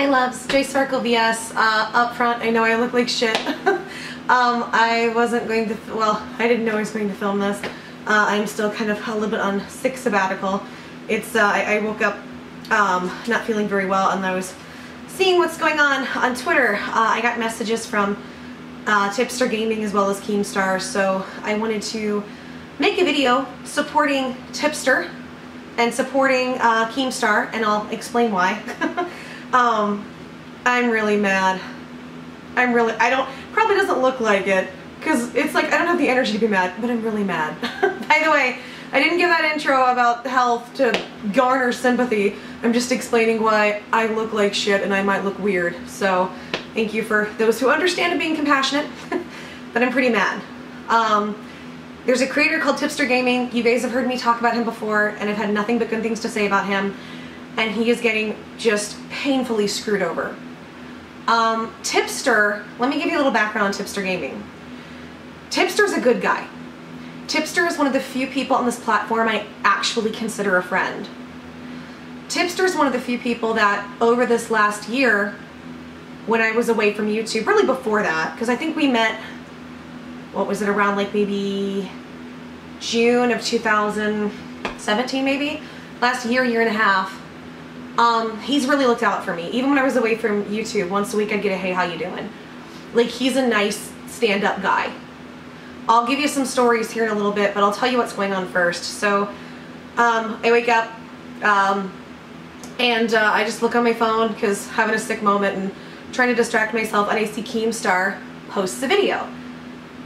Hi loves, JoySparklebS. Up front, I know I look like shit. I wasn't going to, well, I didn't know I was going to film this. I'm still kind of a little bit on sick sabbatical. It's, I woke up not feeling very well, and I was seeing what's going on Twitter. I got messages from Tipster Gaming as well as Keemstar, so I wanted to make a video supporting Tipster and supporting Keemstar, and I'll explain why. I'm really mad. Probably doesn't look like it, because it's like I don't have the energy to be mad, but I'm really mad. By the way, I didn't give that intro about health to garner sympathy. I'm just explaining why I look like shit and I might look weird. So thank you for those who understand and being compassionate, but I'm pretty mad. There's a creator called Tipster Gaming. You guys have heard me talk about him before, and I've had nothing but good things to say about him. And he is getting just painfully screwed over. Tipster, let me give you a little background on Tipster Gaming. Tipster's a good guy. Tipster is one of the few people on this platform I actually consider a friend. Tipster is one of the few people that over this last year, when I was away from YouTube, really before that, because I think we met, what was it, around like maybe June of 2017 maybe? Last year and a half. He's really looked out for me. Even when I was away from YouTube, once a week I'd get a hey, how you doing? Like, he's a nice stand-up guy. I'll give you some stories here in a little bit, but I'll tell you what's going on first. So, I wake up, and I just look on my phone because having a sick moment and trying to distract myself, and I see Keemstar posts a video.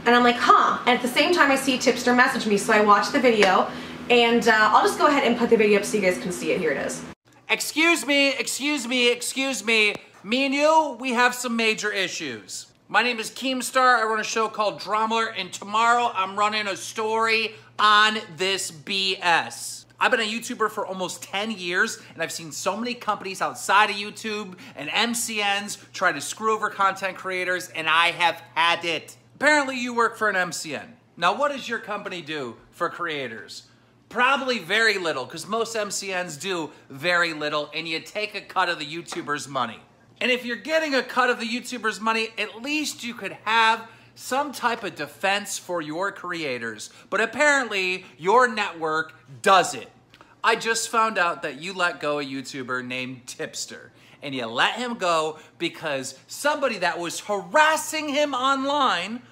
And I'm like, huh. And at the same time I see Tipster message me, so I watch the video, and I'll just go ahead and put the video up so you guys can see it. Here it is. Excuse me. Me and you, we have some major issues. My name is Keemstar. I run a show called Drama, and tomorrow I'm running a story on this BS. I've been a YouTuber for almost 10 years, and I've seen so many companies outside of YouTube and MCNs try to screw over content creators, and I have had it. Apparently you work for an MCN. Now, what does your company do for creators? Probably very little, because most MCNs do very little, and you take a cut of the YouTuber's money. And if you're getting a cut of the YouTuber's money, at least you could have some type of defense for your creators. But apparently, your network doesn't. I just found out that you let go a YouTuber named Tipster. And you let him go because somebody that was harassing him online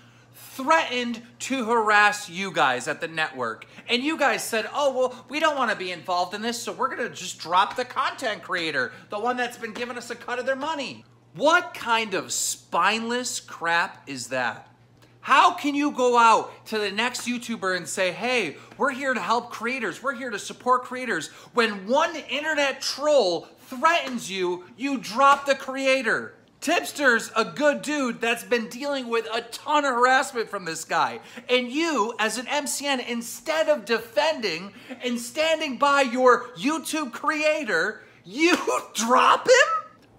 threatened to harass you guys at the network. And you guys said, oh, well, we don't want to be involved in this, so we're going to just drop the content creator, the one that's been giving us a cut of their money. What kind of spineless crap is that? How can you go out to the next YouTuber and say, hey, we're here to help creators, we're here to support creators, when one internet troll threatens you, you drop the creator? Tipster's a good dude that's been dealing with a ton of harassment from this guy. And you, as an MCN, instead of defending and standing by your YouTube creator, you drop him?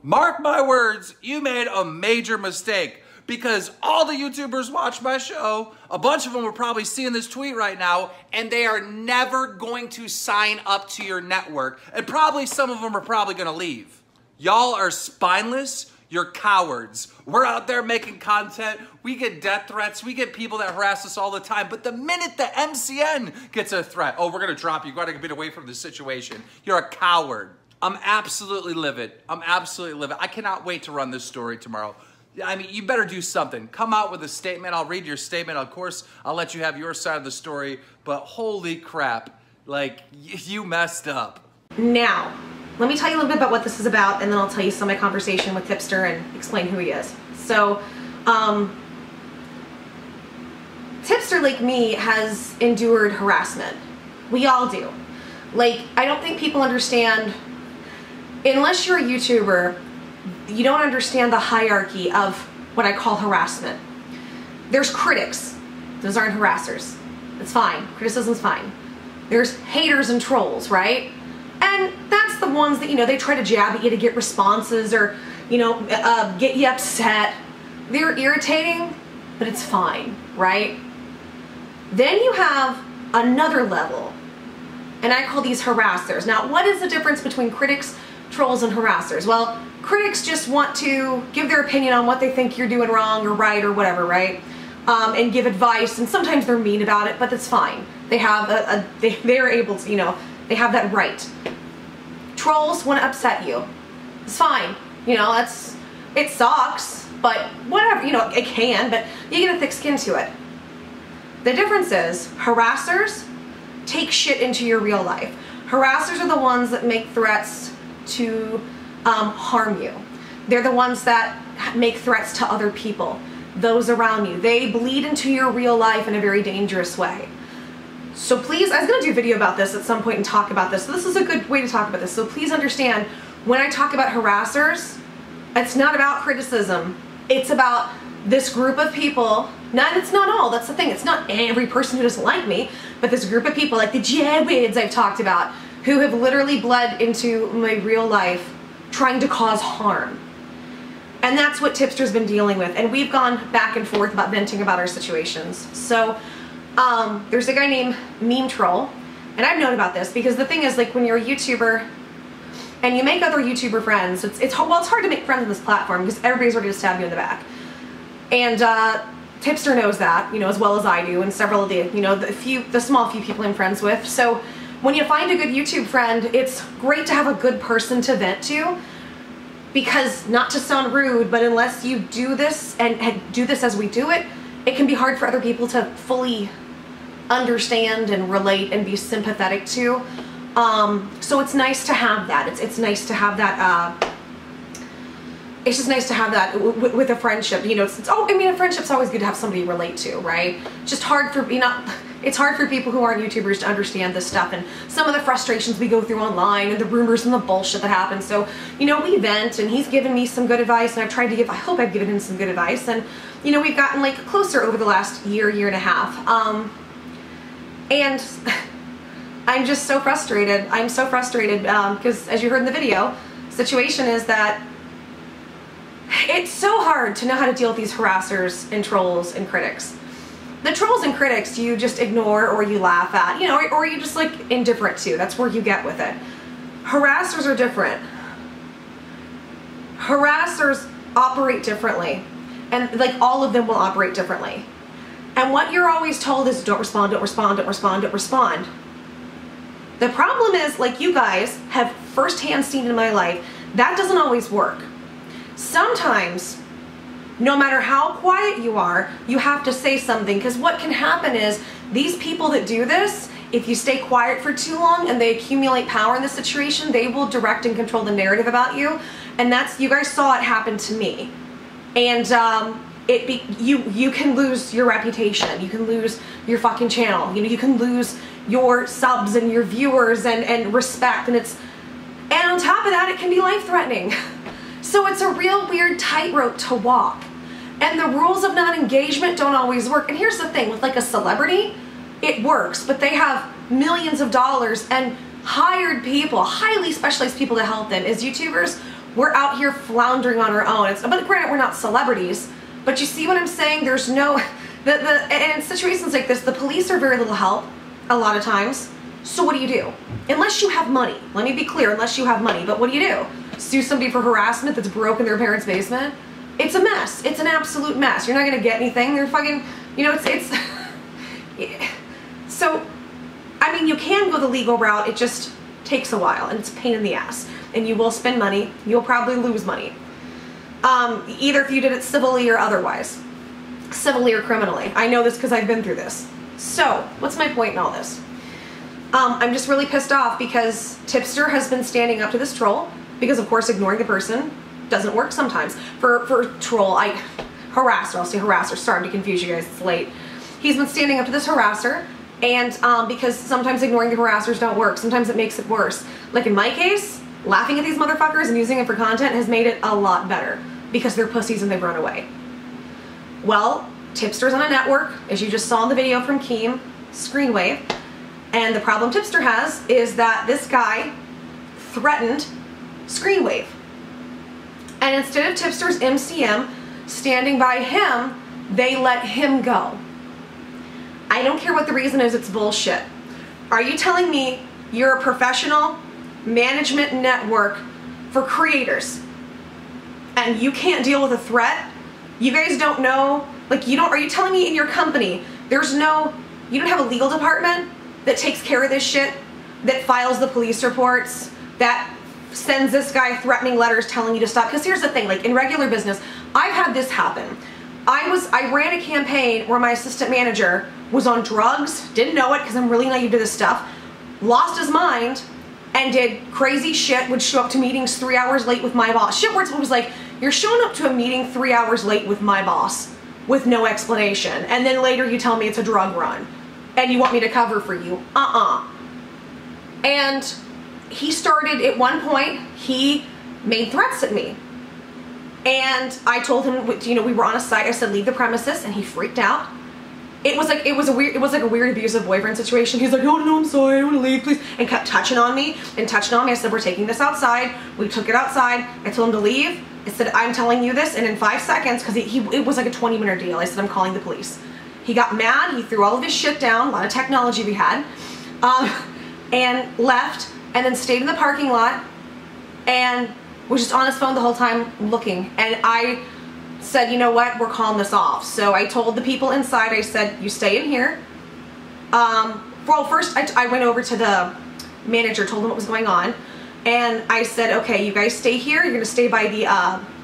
Mark my words, you made a major mistake, because all the YouTubers watch my show, a bunch of them are probably seeing this tweet right now, and they are never going to sign up to your network, and probably some of them are probably gonna leave. Y'all are spineless. You're cowards. We're out there making content. We get death threats. We get people that harass us all the time. But the minute the MCN gets a threat, oh, we're going to drop you. You got to get away from this situation. You're a coward. I'm absolutely livid. I cannot wait to run this story tomorrow. I mean, you better do something. Come out with a statement. I'll read your statement. Of course, I'll let you have your side of the story. But holy crap, like, you messed up. Now, let me tell you a little bit about what this is about, and then I'll tell you some of my conversation with Tipster and explain who he is. So, Tipster, like me, has endured harassment. We all do. Like, I don't think people understand, unless you're a YouTuber, you don't understand the hierarchy of what I call harassment. There's critics. Those aren't harassers. It's fine. Criticism's fine. There's haters and trolls, right? And that's the ones that, you know, they try to jab at you to get responses or, you know, get you upset. They're irritating, but it's fine, right? Then you have another level, and I call these harassers. Now, what is the difference between critics trolls and harassers? Well, critics just want to give their opinion on what they think you're doing wrong or right or whatever, right? And give advice, and sometimes they're mean about it, but that's fine. They have they're able to, you know, they have that right. Trolls want to upset you. It's fine. You know, it sucks, but whatever, you know, it can, but you get a thick skin to it. The difference is harassers take shit into your real life. Harassers are the ones that make threats to harm you. They're the ones that make threats to other people, those around you. They bleed into your real life in a very dangerous way. So please, I was going to do a video about this at some point and talk about this. So this is a good way to talk about this. So please understand, when I talk about harassers, it's not about criticism. It's about this group of people. It's not all, that's the thing. It's not every person who doesn't like me, but this group of people, like the Jawids I've talked about, who have literally bled into my real life trying to cause harm. And that's what Tipster's been dealing with. And we've gone back and forth about venting about our situations. So there's a guy named Meme Troll, and I've known about this because the thing is, like, when you're a YouTuber and you make other YouTuber friends, it's hard to make friends on this platform because everybody's ready to stab you in the back. And Tipster knows that, you know, as well as I do, and several of the, you know, the small few people I'm friends with. So when you find a good YouTube friend, it's great to have a good person to vent to, because, not to sound rude, but unless you do this and do this as we do it, it can be hard for other people to fully understand and relate and be sympathetic to. So it's nice to have that. It's nice to have that. It's just nice to have that with a friendship. You know, I mean, a friendship's always good to have somebody you relate to, right? Just hard for, you know, it's hard for people who aren't YouTubers to understand this stuff and some of the frustrations we go through online and the rumors and the bullshit that happens. So, you know, we vent, and he's given me some good advice, and I've tried to give, I hope I've given him some good advice, and, you know, we've gotten, like, closer over the last year and a half. And I'm just so frustrated. I'm so frustrated because, as you heard in the video, situation is that it's so hard to know how to deal with these harassers and trolls and critics. The trolls and critics you just ignore or you laugh at, you know, or you just, like, indifferent to. That's where you get with it. Harassers are different. Harassers operate differently, and, like, all of them will operate differently. And what you're always told is don't respond, don't respond, don't respond, don't respond. The problem is, like you guys have firsthand seen in my life, that doesn't always work. Sometimes, no matter how quiet you are, you have to say something, because what can happen is these people that do this, if you stay quiet for too long and they accumulate power in the situation, they will direct and control the narrative about you. And that's, you guys saw it happen to me. And you can lose your reputation, you can lose your fucking channel, you know, you can lose your subs and your viewers and respect, and on top of that, it can be life-threatening. So it's a real weird tightrope to walk. And the rules of non-engagement don't always work. And here's the thing, with, like, a celebrity, it works, but they have millions of dollars and hired people, highly specialized people to help them. As YouTubers, we're out here floundering on our own. But granted, we're not celebrities, but you see what I'm saying? There's no, and in situations like this, the police are very little help a lot of times. So what do? Unless you have money. Let me be clear, unless you have money. But what do? Sue somebody for harassment that's broke in their parents' basement? It's a mess. It's an absolute mess. You're not going to get anything. They're fucking, you know, it's so, I mean, you can go the legal route. It just takes a while, and it's a pain in the ass. And you will spend money. You'll probably lose money. Either if you did it civilly or otherwise. Civilly or criminally. I know this because I've been through this. So, what's my point in all this? I'm just really pissed off because Tipster has been standing up to this troll, because, of course, ignoring the person doesn't work sometimes. For troll, harasser, I'll say harasser, sorry to confuse you guys, it's late. He's been standing up to this harasser, and because sometimes ignoring the harassers don't work, sometimes it makes it worse. Like in my case, laughing at these motherfuckers and using them for content has made it a lot better, because they're pussies and they've run away. Well, Tipster's on a network, as you just saw in the video from Keem, ScreenWave, and the problem Tipster has is that this guy threatened ScreenWave. And instead of Tipster's MCN standing by him, they let him go. I don't care what the reason is, it's bullshit. Are you telling me you're a professional management network for creators and you can't deal with a threat, you guys don't know, like are you telling me in your company, you don't have a legal department that takes care of this shit, that files the police reports, that sends this guy threatening letters telling you to stop? Because here's the thing, like in regular business, I've had this happen. I ran a campaign where my assistant manager was on drugs, didn't know it because I'm really naive to this stuff, lost his mind, and did crazy shit, would show up to meetings 3 hours late with my boss. Shit where it was like, you're showing up to a meeting 3 hours late with my boss with no explanation, and then later you tell me it's a drug run, and you want me to cover for you. And he started, at one point, he made threats at me. And I told him, we were on a site, I said, leave the premises, and he freaked out. It was like a weird abusive boyfriend situation. He's like, oh no, I'm sorry, I want to leave, please. And kept touching on me. I said, we're taking this outside. We took it outside. I told him to leave. I said, I'm telling you this, and in 5 seconds, because it was like a 20-minute deal, I said, I'm calling the police. He got mad, he threw all of his shit down, a lot of technology we had, and left, and then stayed in the parking lot, and was just on his phone the whole time looking. And I said, you know what, we're calling this off. So I told the people inside, I said, you stay in here. Well, first I went over to the manager, told him what was going on, and I said, okay, you guys stay here, you're gonna stay by the,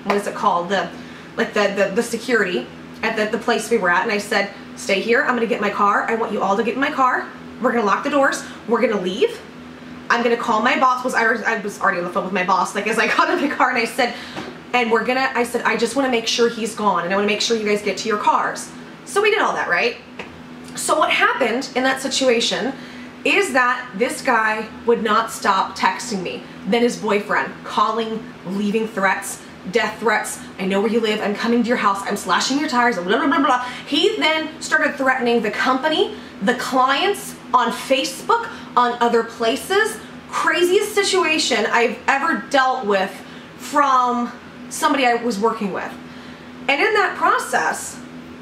what is it called, the security at the place we were at. And I said, stay here, I'm gonna get in my car, I want you all to get in my car, we're gonna lock the doors, we're gonna leave, I'm gonna call my boss. I was already on the phone with my boss, like as I got in the car, and I said, I just wanna make sure he's gone, and I wanna make sure you guys get to your cars. So we did all that, right? So what happened in that situation is that this guy would not stop texting me. Then his boyfriend, calling, leaving threats, death threats, I know where you live, I'm coming to your house, I'm slashing your tires, blah, blah, blah, blah. He then started threatening the company, the clients, on Facebook, on other places. Craziest situation I've ever dealt with from somebody I was working with. And in that process,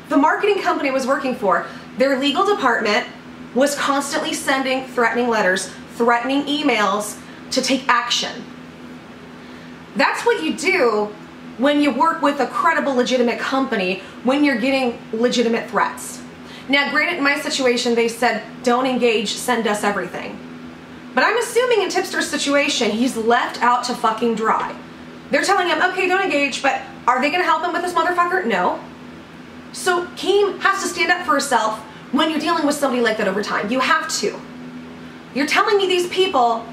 the marketing company I was working for, their legal department was constantly sending threatening letters, threatening emails to take action. That's what you do when you work with a credible, legitimate company, when you're getting legitimate threats. Now, granted, in my situation, they said, don't engage, send us everything. But I'm assuming in Tipster's situation, he's left out to fucking dry. They're telling him, okay, don't engage, but are they gonna help him with this motherfucker? No. So Keem has to stand up for herself when you're dealing with somebody like that over time. You have to. You're telling me these people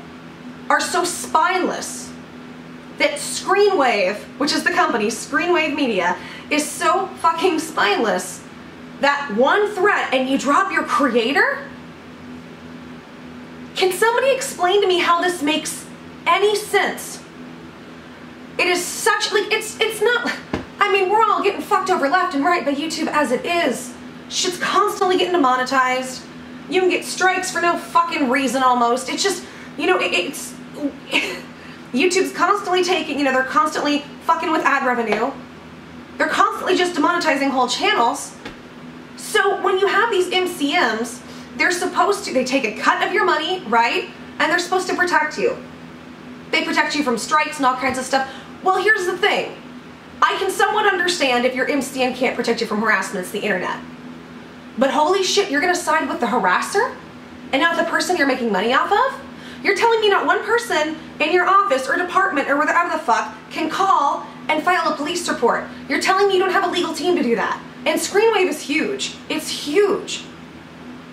are so spineless that ScreenWave, which is the company, ScreenWave Media, is so fucking spineless that one threat and you drop your creator? Can somebody explain to me how this makes any sense? It is such, like, it's not, I mean, we're all getting fucked over left and right by YouTube as it is. Shit's constantly getting demonetized. You can get strikes for no fucking reason almost. It's just, YouTube's constantly taking, they're constantly fucking with ad revenue. They're constantly just demonetizing whole channels. So when you have these MCNs, they take a cut of your money, right? And they're supposed to protect you. They protect you from strikes and all kinds of stuff. Well, here's the thing. I can somewhat understand if your MCN can't protect you from harassment, it's the internet. But holy shit, you're gonna side with the harasser and not the person you're making money off of? You're telling me not one person in your office or department or whatever the fuck can call and file a police report. You're telling me you don't have a legal team to do that. And ScreenWave is huge. It's huge.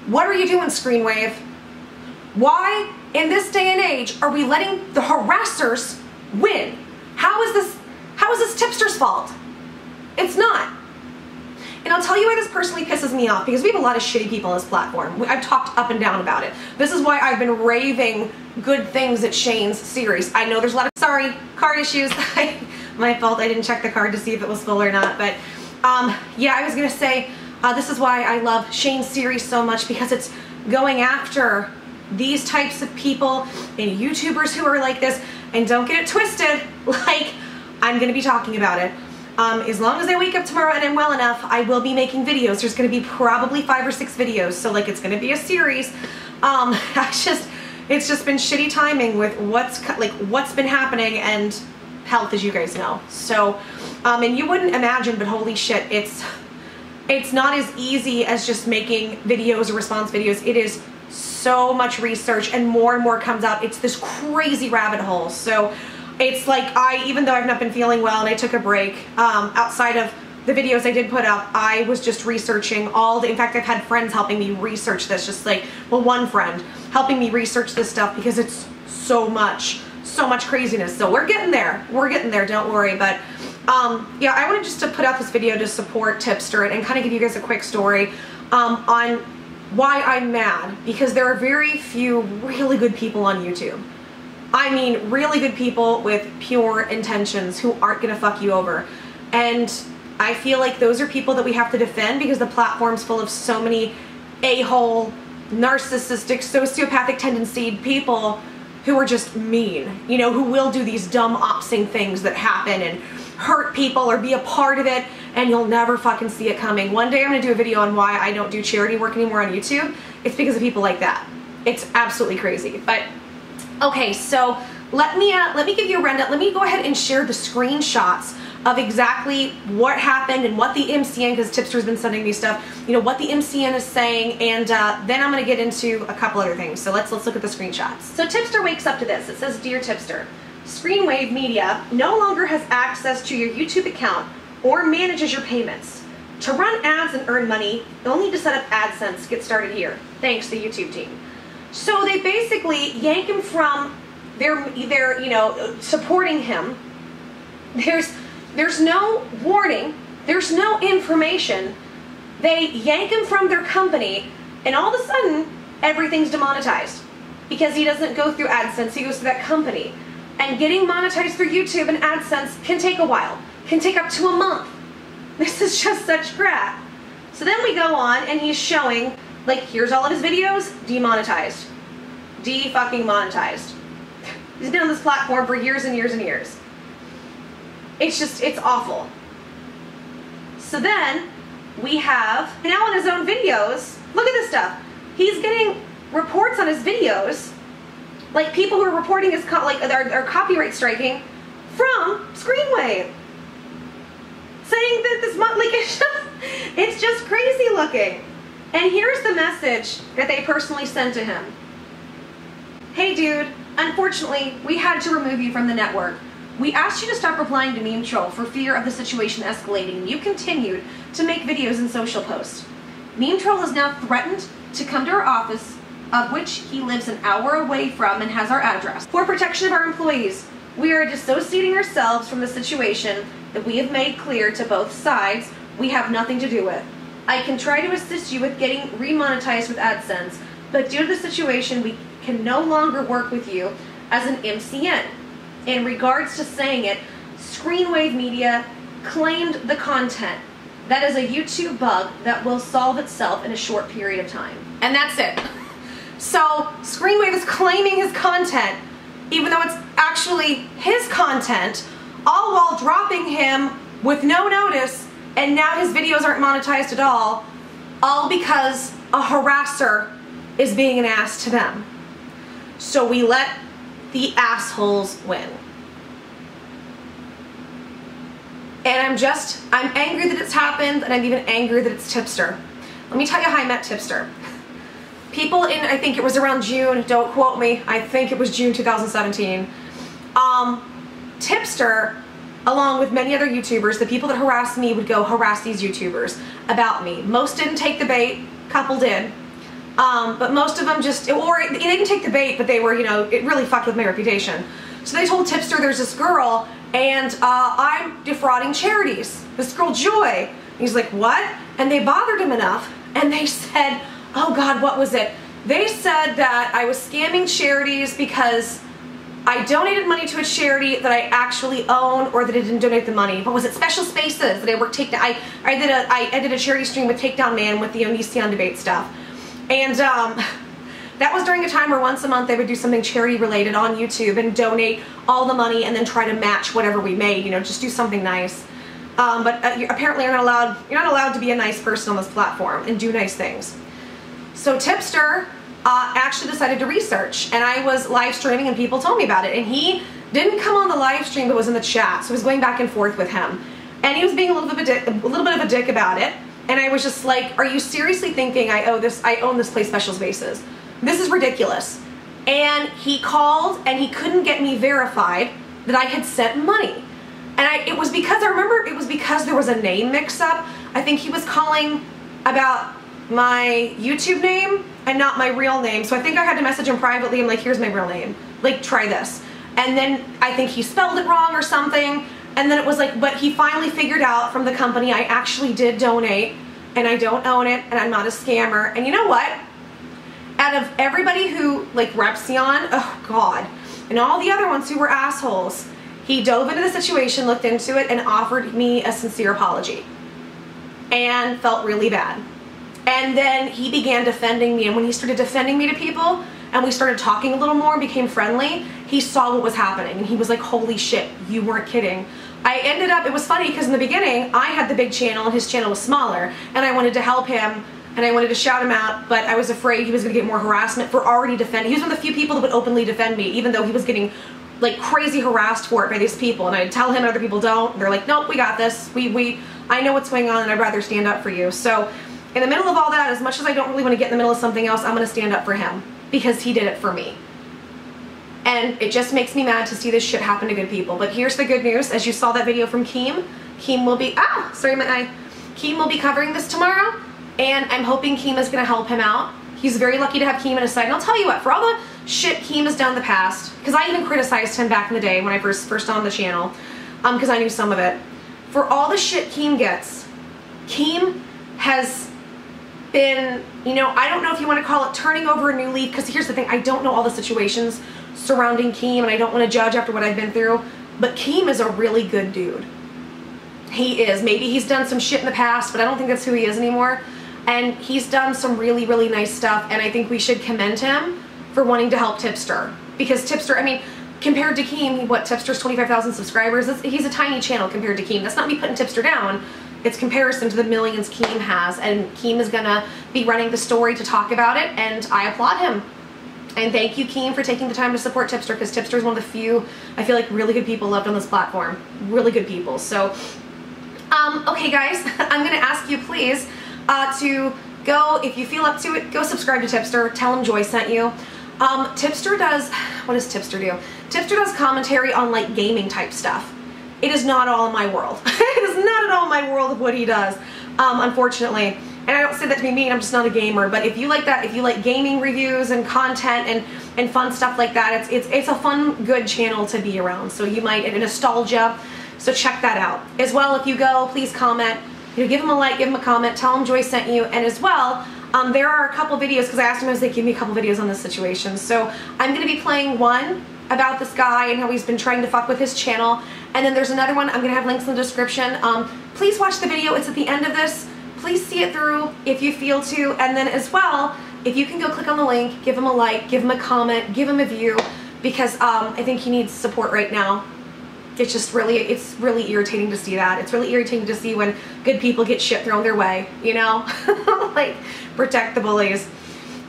What are you doing, ScreenWave? Why, in this day and age, are we letting the harassers win? How is this Tipster's fault? It's not. And I'll tell you why this personally pisses me off, because we have a lot of shitty people on this platform. I've talked up and down about it. This is why I've been raving good things at Shane's series. I know there's a lot of, sorry, card issues. My fault, I didn't check the card to see if it was full or not. But yeah, I was gonna say, this is why I love Shane's series so much, because it's going after these types of people and YouTubers who are like this. And don't get it twisted, like, I'm gonna be talking about it. As long as I wake up tomorrow and I'm well enough, I will be making videos. There's gonna be probably 5 or 6 videos, so like it's gonna be a series. it's just been shitty timing with what's been happening, and health, as you guys know. So, and you wouldn't imagine, but holy shit, it's not as easy as just making videos or response videos. It is so much research, and more comes out. It's this crazy rabbit hole. So it's like, even though I've not been feeling well and I took a break, outside of the videos I did put up, I was just researching in fact, I've had friends helping me research this, just like, well, one friend helping me research this stuff because it's so much craziness. So we're getting there, don't worry. But yeah, I wanted just to put out this video to support Tipster and kind of give you guys a quick story on why I'm mad, because there are very few really good people on YouTube. I mean, really good people with pure intentions who aren't gonna fuck you over. And I feel like those are people that we have to defend, because the platform's full of so many a-hole, narcissistic, sociopathic tendency people who are just mean, you know, who will do these dumb opsing things that happen and hurt people or be a part of it, and you'll never fucking see it coming. One day I'm gonna do a video on why I don't do charity work anymore on YouTube. It's because of people like that. It's absolutely crazy. But okay, so let me give you a rundown. Let me go ahead and share the screenshots of exactly what happened and what the MCN, because Tipster's been sending me stuff, you know, what the MCN is saying, and then I'm going to get into a couple other things. So let's look at the screenshots. So Tipster wakes up to this. It says, "Dear Tipster, ScreenWave Media no longer has access to your YouTube account or manages your payments. To run ads and earn money, you'll need to set up AdSense. Get started here. Thanks, the YouTube team." So they basically yank him from their you know, supporting him. There's no warning, there's no information. They yank him from their company, and all of a sudden, everything's demonetized. Because he doesn't go through AdSense, he goes to that company. And getting monetized through YouTube and AdSense can take a while, can take up to a month. This is just such crap. So then we go on, and he's showing, like, here's all of his videos, demonetized. De-fucking monetized. He's been on this platform for years and years and years. It's awful. So then we have, now on his own videos, look at this stuff. He's getting reports on his videos, like people who are reporting his, are copyright striking from ScreenWave. Saying that this, like, it's just crazy looking. And here's the message that they personally sent to him. "Hey dude, unfortunately, we had to remove you from the network. We asked you to stop replying to Meme Troll for fear of the situation escalating, and you continued to make videos and social posts. Meme Troll has now threatened to come to our office, of which he lives an hour away from and has our address. For protection of our employees, we are dissociating ourselves from the situation that we have made clear to both sides we have nothing to do with. I can try to assist you with getting remonetized with AdSense, but due to the situation, we can no longer work with you as an MCN. In regards to saying it, ScreenWave Media claimed the content. That is a YouTube bug that will solve itself in a short period of time." And that's it. So ScreenWave is claiming his content, even though it's actually his content, all while dropping him with no notice, and now his videos aren't monetized at all because a harasser is being an ass to them. So we let the assholes win. And I'm angry that it's happened, and I'm even angry that it's Tipster. Let me tell you how I met Tipster. People in, I think it was around June, don't quote me, I think it was June 2017. Tipster, along with many other YouTubers, the people that harassed me would go harass these YouTubers about me. Most didn't take the bait, couple did. But most of them just, or they didn't take the bait, but they were, you know, it really fucked with my reputation. So they told Tipster there's this girl, and I'm defrauding charities. This girl, Joy. And he's like, what? And they bothered him enough, and they said, oh God, what was it? They said that I was scamming charities because I donated money to a charity that I actually own, or that I didn't donate the money. What was it? Special Spaces that I worked Takedown. I did a charity stream with Takedown Man with the Onision debate stuff. And that was during a time where once a month they would do something charity related on YouTube and donate all the money and then try to match whatever we made, you know, just do something nice. But apparently you're not allowed to be a nice person on this platform and do nice things. So Tipster actually decided to research, and I was live streaming and people told me about it, and he didn't come on the live stream but was in the chat, so I was going back and forth with him, and he was being a little bit of a dick about it, and I was just like, are you seriously thinking I own this Play Specials bases? This is ridiculous. And he called and he couldn't get me verified that I had sent money. And it was because there was a name mix-up. I think he was calling about my YouTube name and not my real name. So I think I had to message him privately. I'm like, here's my real name. Like, try this. And then I think he spelled it wrong or something. And then it was like, but he finally figured out from the company I actually did donate and I don't own it and I'm not a scammer. And you know what? Out of everybody who like Repsion, oh God, and all the other ones who were assholes, he dove into the situation, looked into it, and offered me a sincere apology. And felt really bad. And then he began defending me, and when he started defending me to people, and we started talking a little more, became friendly, he saw what was happening, and he was like, holy shit, you weren't kidding. I ended up, it was funny, because in the beginning, I had the big channel, and his channel was smaller, and I wanted to help him, and I wanted to shout him out, but I was afraid he was going to get more harassment for already defending. He was one of the few people that would openly defend me, even though he was getting like crazy harassed for it by these people, and I'd tell him and other people don't. They're like, nope, we got this. I know what's going on, and I'd rather stand up for you. So in the middle of all that, as much as I don't really want to get in the middle of something else, I'm going to stand up for him because he did it for me. And it just makes me mad to see this shit happen to good people. But here's the good news. As you saw that video from Keem will be, Keem will be covering this tomorrow, and I'm hoping Keem is going to help him out. He's very lucky to have Keem on his side. And I'll tell you what, for all the shit Keem has done in the past, because I even criticized him back in the day when I first on the channel, because I knew some of it. For all the shit Keem gets, Keem has been, you know, I don't know if you want to call it turning over a new leaf, because here's the thing, I don't know all the situations surrounding Keem, and I don't want to judge after what I've been through, but Keem is a really good dude. He is. Maybe he's done some shit in the past, but I don't think that's who he is anymore. And he's done some really, really nice stuff, and I think we should commend him for wanting to help Tipster. Because Tipster, I mean, compared to Keem, Tipster's 25,000 subscribers, he's a tiny channel compared to Keem. That's not me putting Tipster down. It's comparison to the millions Keem has, and Keem is gonna be running the story to talk about it, and I applaud him. And thank you, Keem, for taking the time to support Tipster, because Tipster is one of the few, I feel like, really good people left on this platform. Really good people. So, okay guys, I'm gonna ask you please to go, if you feel up to it, go subscribe to Tipster. Tell him Joy sent you. Tipster does, what does Tipster do? Tipster does commentary on like gaming type stuff. It is not all in my world. It is not at all in my world of what he does, unfortunately. And I don't say that to be mean, I'm just not a gamer, but if you like that, if you like gaming reviews and content and fun stuff like that, it's a fun, good channel to be around. So you might, and nostalgia, so check that out. As well, if you go, please comment. You know, give him a like, give him a comment, tell him Joy sent you, and as well, there are a couple videos, because I asked him, I was like, give me a couple videos on this situation. So I'm going to be playing one about this guy and how he's been trying to fuck with his channel, and then there's another one, I'm going to have links in the description. Please watch the video, it's at the end of this. Please see it through if you feel to, and then as well, if you can go click on the link, give him a like, give him a comment, give him a view, because I think he needs support right now. It's just really, it's really irritating to see that. It's really irritating to see when good people get shit thrown their way, you know? Like, protect the bullies.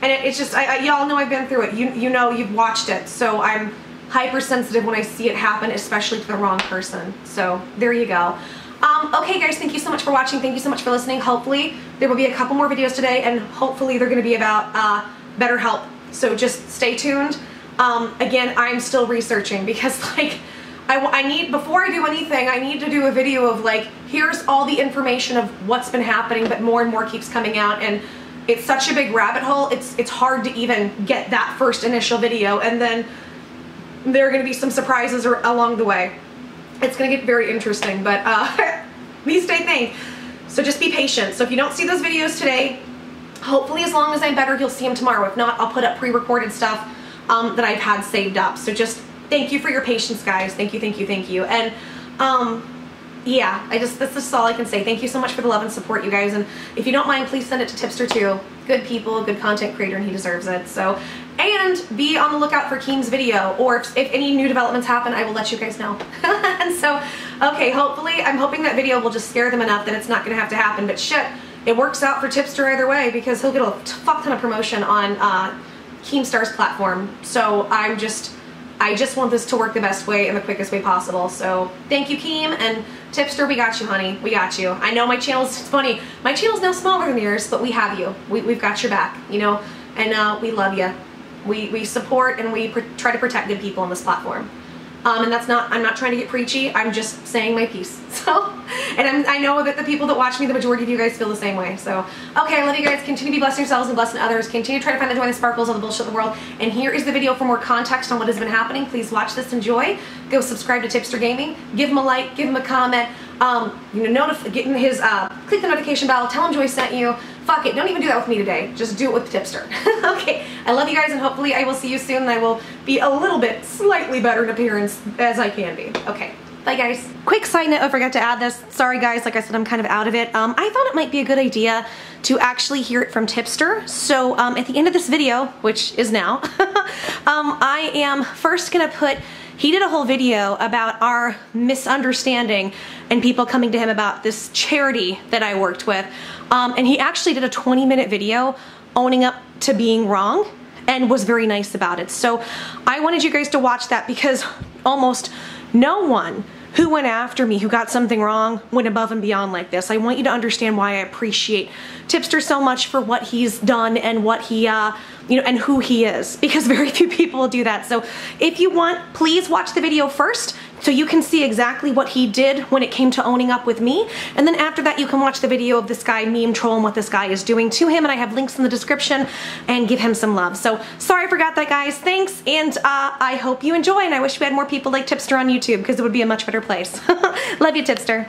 And it's just, y'all know I've been through it. You know, you've watched it. So I'm hypersensitive when I see it happen, especially to the wrong person. So there you go. Okay guys, thank you so much for watching. Thank you so much for listening. Hopefully there will be a couple more videos today, and hopefully they're going to be about BetterHelp. So just stay tuned. Again, I'm still researching, because like, I need, before I do anything, I need to do a video of like, here's all the information of what's been happening, but more and more keeps coming out, and it's such a big rabbit hole, it's hard to even get that first initial video, and then there are going to be some surprises along the way. It's going to get very interesting, but these stay thing. So just be patient. So if you don't see those videos today, hopefully as long as I'm better, you'll see them tomorrow. If not, I'll put up pre-recorded stuff that I've had saved up. So just thank you for your patience, guys. Thank you, thank you, thank you. And yeah, that's just all I can say. Thank you so much for the love and support, you guys. And if you don't mind, please send it to Tipster too. Good people, good content creator, and he deserves it. So, and be on the lookout for Keem's video, or if any new developments happen, I will let you guys know. And so, okay, hopefully, I'm hoping that video will just scare them enough that it's not going to have to happen. But shit, it works out for Tipster either way, because he'll get a fuck ton of promotion on Keemstar's platform. So I just want this to work the best way and the quickest way possible. So thank you, Keem, and Tipster, we got you, honey. We got you. I know my channel's, it's funny, my channel's now smaller than yours, but we have you. We've got your back, you know, and we love you. We support and we try to protect good people on this platform. And that's not, I'm not trying to get preachy, I'm just saying my piece. So, and I know that the people that watch me, the majority of you guys feel the same way. So, okay, I love you guys. Continue to be blessing yourselves and blessing others. Continue to try to find the joy and the sparkles of the bullshit of the world. And here is the video for more context on what has been happening. Please watch this, enjoy. Go subscribe to Tipster Gaming. Give him a like, give him a comment. You know, get in his, click the notification bell, tell him Joy sent you. Fuck it, don't even do that with me today. Just do it with Tipster. Okay, I love you guys, and hopefully I will see you soon, and I will be a little bit slightly better in appearance as I can be. Okay, bye guys. Quick side note, I forgot to add this. Sorry guys, like I said, I'm kind of out of it. I thought it might be a good idea to actually hear it from Tipster. So at the end of this video, which is now, I am first gonna put, he did a whole video about our misunderstanding and people coming to him about this charity that I worked with. And he actually did a 20-minute video owning up to being wrong and was very nice about it. So I wanted you guys to watch that because almost no one who went after me, who got something wrong, went above and beyond like this. I want you to understand why I appreciate Tipster so much for what he's done and what he, you know, and who he is, because very few people will do that. So if you want, please watch the video first so you can see exactly what he did when it came to owning up with me. And then after that, you can watch the video of this guy meme trolling what this guy is doing to him. And I have links in the description, and give him some love. So sorry I forgot that, guys. Thanks. And I hope you enjoy. And I wish we had more people like Tipster on YouTube, because it would be a much better place. Love you, Tipster.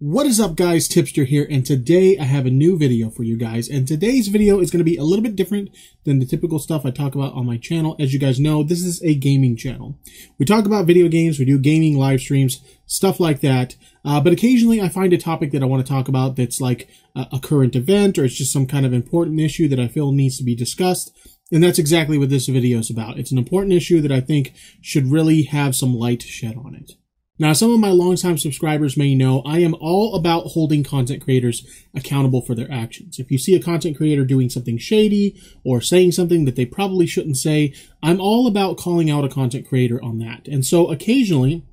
What is up, guys? Tipster here, and today I have a new video for you guys. And today's video is going to be a little bit different than the typical stuff I talk about on my channel. As you guys know, this is a gaming channel. We talk about video games, we do gaming live streams, stuff like that. But occasionally I find a topic that I want to talk about that's like a current event, or it's just some kind of important issue that I feel needs to be discussed. And that's exactly what this video is about. It's an important issue that I think should really have some light shed on it. Now, some of my longtime subscribers may know I am all about holding content creators accountable for their actions. If you see a content creator doing something shady or saying something that they probably shouldn't say, I'm all about calling out a content creator on that. And so occasionally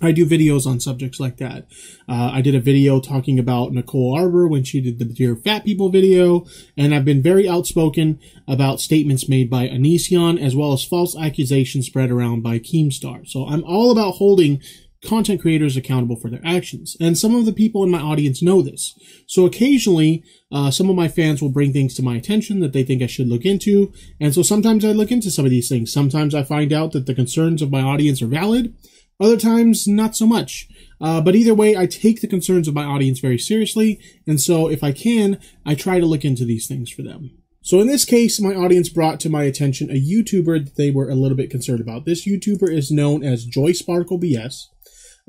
I do videos on subjects like that. I did a video talking about Nicole Arbor when she did the Dear Fat People video, and I've been very outspoken about statements made by MCN, as well as false accusations spread around by Keemstar. So I'm all about holding content creators accountable for their actions. And some of the people in my audience know this. So occasionally, some of my fans will bring things to my attention that they think I should look into. And so sometimes I look into some of these things. Sometimes I find out that the concerns of my audience are valid. Other times, not so much. But either way, I take the concerns of my audience very seriously. And so if I can, I try to look into these things for them. So in this case, my audience brought to my attention a YouTuber that they were a little bit concerned about. This YouTuber is known as JoySparklebS.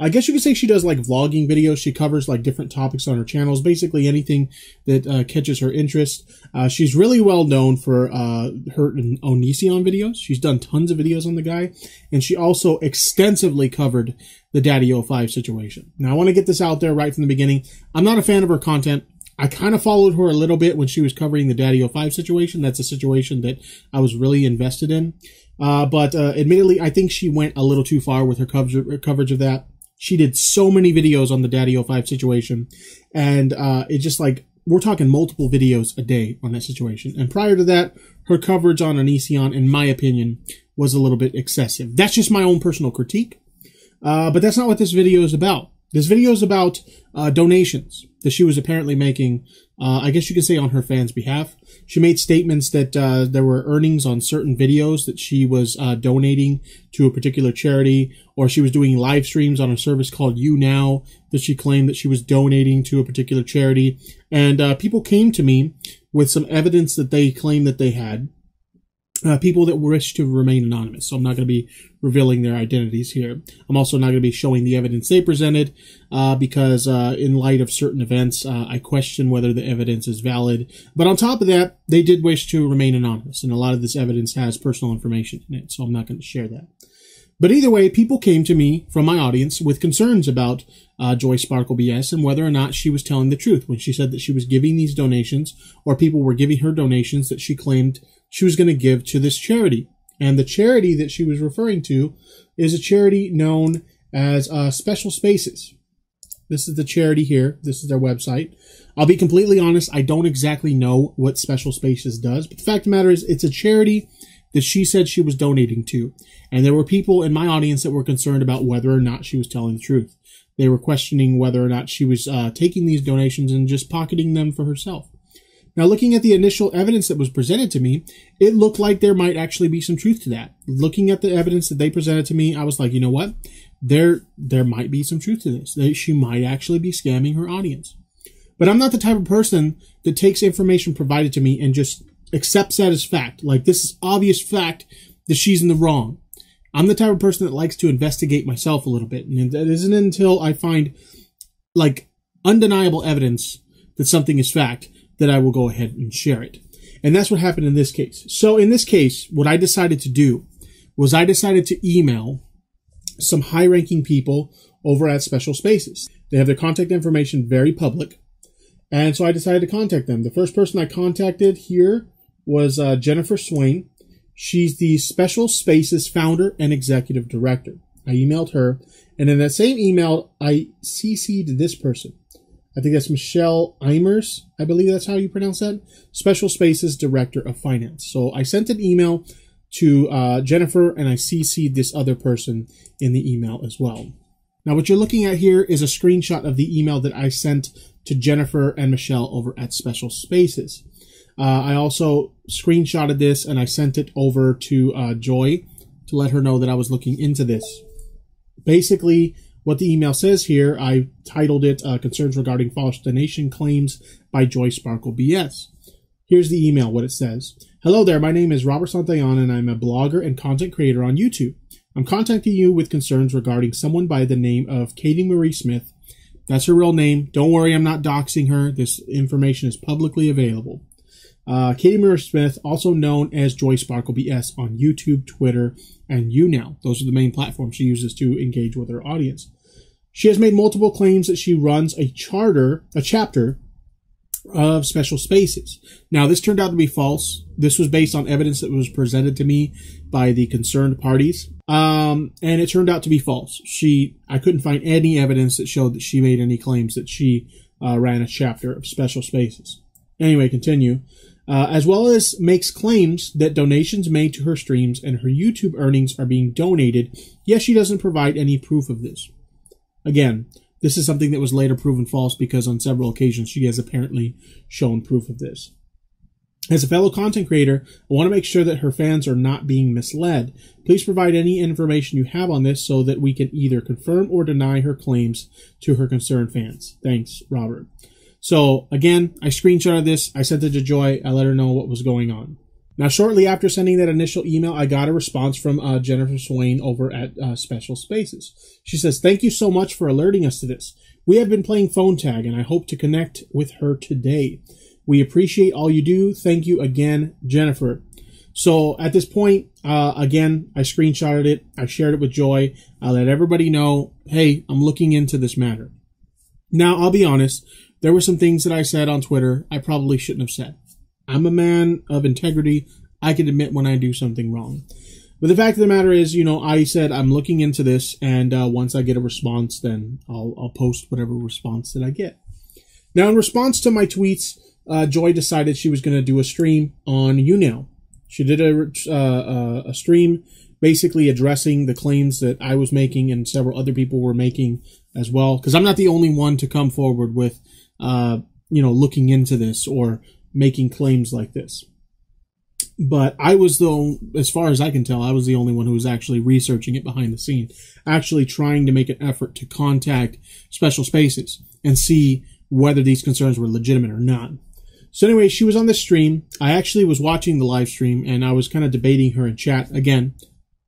I guess you could say she does like vlogging videos. She covers like different topics on her channels, basically anything that catches her interest. She's really well known for her MCN videos. She's done tons of videos on the guy, and she also extensively covered the Daddy 05 situation. Now, I want to get this out there right from the beginning. I'm not a fan of her content. I kind of followed her a little bit when she was covering the Daddy 05 situation. That's a situation that I was really invested in. But admittedly, I think she went a little too far with her coverage of that. She did so many videos on the Daddy 05 situation, and it's just like, we're talking multiple videos a day on that situation. And prior to that, her coverage on MCN, in my opinion, was a little bit excessive. That's just my own personal critique, but that's not what this video is about. This video is about donations that she was apparently making, I guess you could say on her fans' behalf. She made statements that there were earnings on certain videos that she was donating to a particular charity, or she was doing live streams on a service called Younow that she claimed that she was donating to a particular charity. And people came to me with some evidence that they claimed that they had. People that wish to remain anonymous. So I'm not going to be revealing their identities here. I'm also not going to be showing the evidence they presented because in light of certain events, I question whether the evidence is valid. But on top of that, they did wish to remain anonymous, and a lot of this evidence has personal information in it, so I'm not going to share that. But either way, people came to me from my audience with concerns about JoySparklebS and whether or not she was telling the truth when she said that she was giving these donations, or people were giving her donations that she claimed she was going to give to this charity. And the charity that she was referring to is a charity known as Special Spaces. This is the charity here. This is their website. I'll be completely honest, I don't exactly know what Special Spaces does, but the fact of the matter is it's a charity that she said she was donating to. And there were people in my audience that were concerned about whether or not she was telling the truth. They were questioning whether or not she was taking these donations and just pocketing them for herself. Now, looking at the initial evidence that was presented to me, it looked like there might actually be some truth to that. Looking at the evidence that they presented to me, I was like, you know what? There might be some truth to this. She might actually be scamming her audience. But I'm not the type of person that takes information provided to me and just accepts that as fact. Like, this is obvious fact that she's in the wrong. I'm the type of person that likes to investigate myself a little bit. And that isn't until I find, like, undeniable evidence that something is fact that I will go ahead and share it. And that's what happened in this case. So in this case, what I decided to do was I decided to email some high-ranking people over at Special Spaces. They have their contact information very public. And so I decided to contact them. The first person I contacted here was Jennifer Swain. She's the Special Spaces founder and executive director. I emailed her. And in that same email, I CC'd this person. I think that's Michelle Eimers. I believe that's how you pronounce that. Special Spaces Director of Finance. So I sent an email to Jennifer, and I CC'd this other person in the email as well. Now, what you're looking at here is a screenshot of the email that I sent to Jennifer and Michelle over at Special Spaces. I also screenshotted this, and I sent it over to Joy to let her know that I was looking into this. Basically, what the email says here, I titled it, Concerns Regarding False Donation Claims by JoySparklebS. Here's the email, what it says. Hello there, my name is Robert Santayan, and I'm a blogger and content creator on YouTube. I'm contacting you with concerns regarding someone by the name of Katie Marie Smith. That's her real name. Don't worry, I'm not doxing her. This information is publicly available. Katie Marie Smith, also known as JoySparklebS on YouTube, Twitter, and Younow. Those are the main platforms she uses to engage with her audience. She has made multiple claims that she runs a chapter of Special Spaces. Now, this turned out to be false. This was based on evidence that was presented to me by the concerned parties. And it turned out to be false. I couldn't find any evidence that showed that she made any claims that she ran a chapter of Special Spaces. Anyway, continue. As well as makes claims that donations made to her streams and her YouTube earnings are being donated, yet she doesn't provide any proof of this. Again, this is something that was later proven false because on several occasions she has apparently shown proof of this. As a fellow content creator, I want to make sure that her fans are not being misled. Please provide any information you have on this so that we can either confirm or deny her claims to her concerned fans. Thanks, Robert. So, again, I screenshotted this, I sent it to Joy, I let her know what was going on. Now, shortly after sending that initial email, I got a response from Jennifer Swain over at Special Spaces. She says, thank you so much for alerting us to this. We have been playing phone tag, and I hope to connect with her today. We appreciate all you do. Thank you again, Jennifer. So, at this point, again, I screenshotted it, I shared it with Joy, I let everybody know, hey, I'm looking into this matter. Now, I'll be honest, there were some things that I said on Twitter I probably shouldn't have said. I'm a man of integrity. I can admit when I do something wrong. But the fact of the matter is, you know, I said I'm looking into this, and once I get a response, then I'll post whatever response that I get. Now, in response to my tweets, Joy decided she was going to do a stream on Younow. She did a stream basically addressing the claims that I was making and several other people were making as well. Because I'm not the only one to come forward with, looking into this or making claims like this. But I was as far as I can tell, I was the only one who was actually researching it behind the scene, actually trying to make an effort to contact Special Spaces and see whether these concerns were legitimate or not. So anyway, she was on the stream. I actually was watching the live stream, and I was kind of debating her in chat. Again,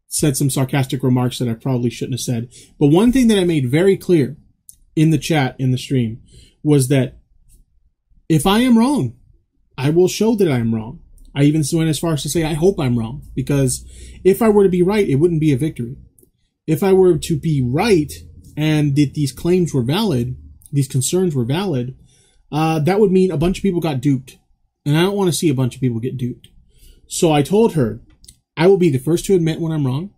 said some sarcastic remarks that I probably shouldn't have said. But one thing that I made very clear in the chat, in the stream, was that if I am wrong, I will show that I am wrong. I even went as far as to say I hope I'm wrong, because if I were to be right, it wouldn't be a victory. If I were to be right and that these claims were valid, these concerns were valid, that would mean a bunch of people got duped. And I don't want to see a bunch of people get duped. So I told her, I will be the first to admit when I'm wrong.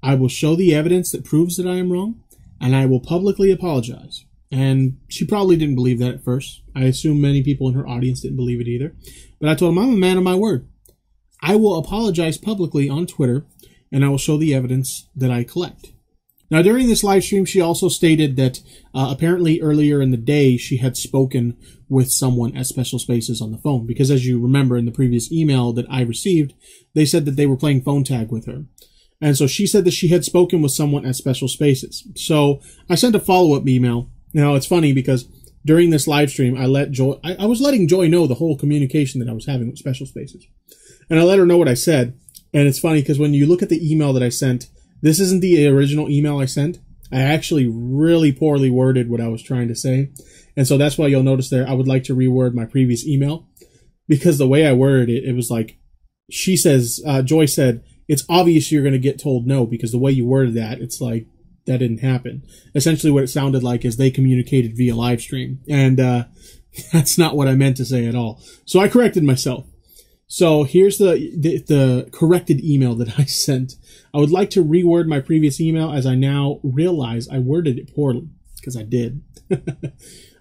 I will show the evidence that proves that I am wrong, and I will publicly apologize. And she probably didn't believe that at first. I assume many people in her audience didn't believe it either. But I told them, I'm a man of my word. I will apologize publicly on Twitter, and I will show the evidence that I collect. Now, during this live stream, she also stated that apparently earlier in the day, she had spoken with someone at Special Spaces on the phone. Because as you remember in the previous email that I received, they said that they were playing phone tag with her. And so she said that she had spoken with someone at Special Spaces. So I sent a follow-up email. Now, it's funny because during this live stream, I was letting Joy know the whole communication that I was having with Special Spaces. And I let her know what I said. And it's funny because when you look at the email that I sent, this isn't the original email I sent. I actually really poorly worded what I was trying to say. And so that's why you'll notice there, I would like to reword my previous email. Because the way I worded it, it was like, she says, Joy said, it's obvious you're going to get told no, because the way you worded that, it's like, that didn't happen. Essentially what it sounded like is they communicated via live stream. And that's not what I meant to say at all. So I corrected myself. So here's the corrected email that I sent. I would like to reword my previous email as I now realize I worded it poorly, because I did.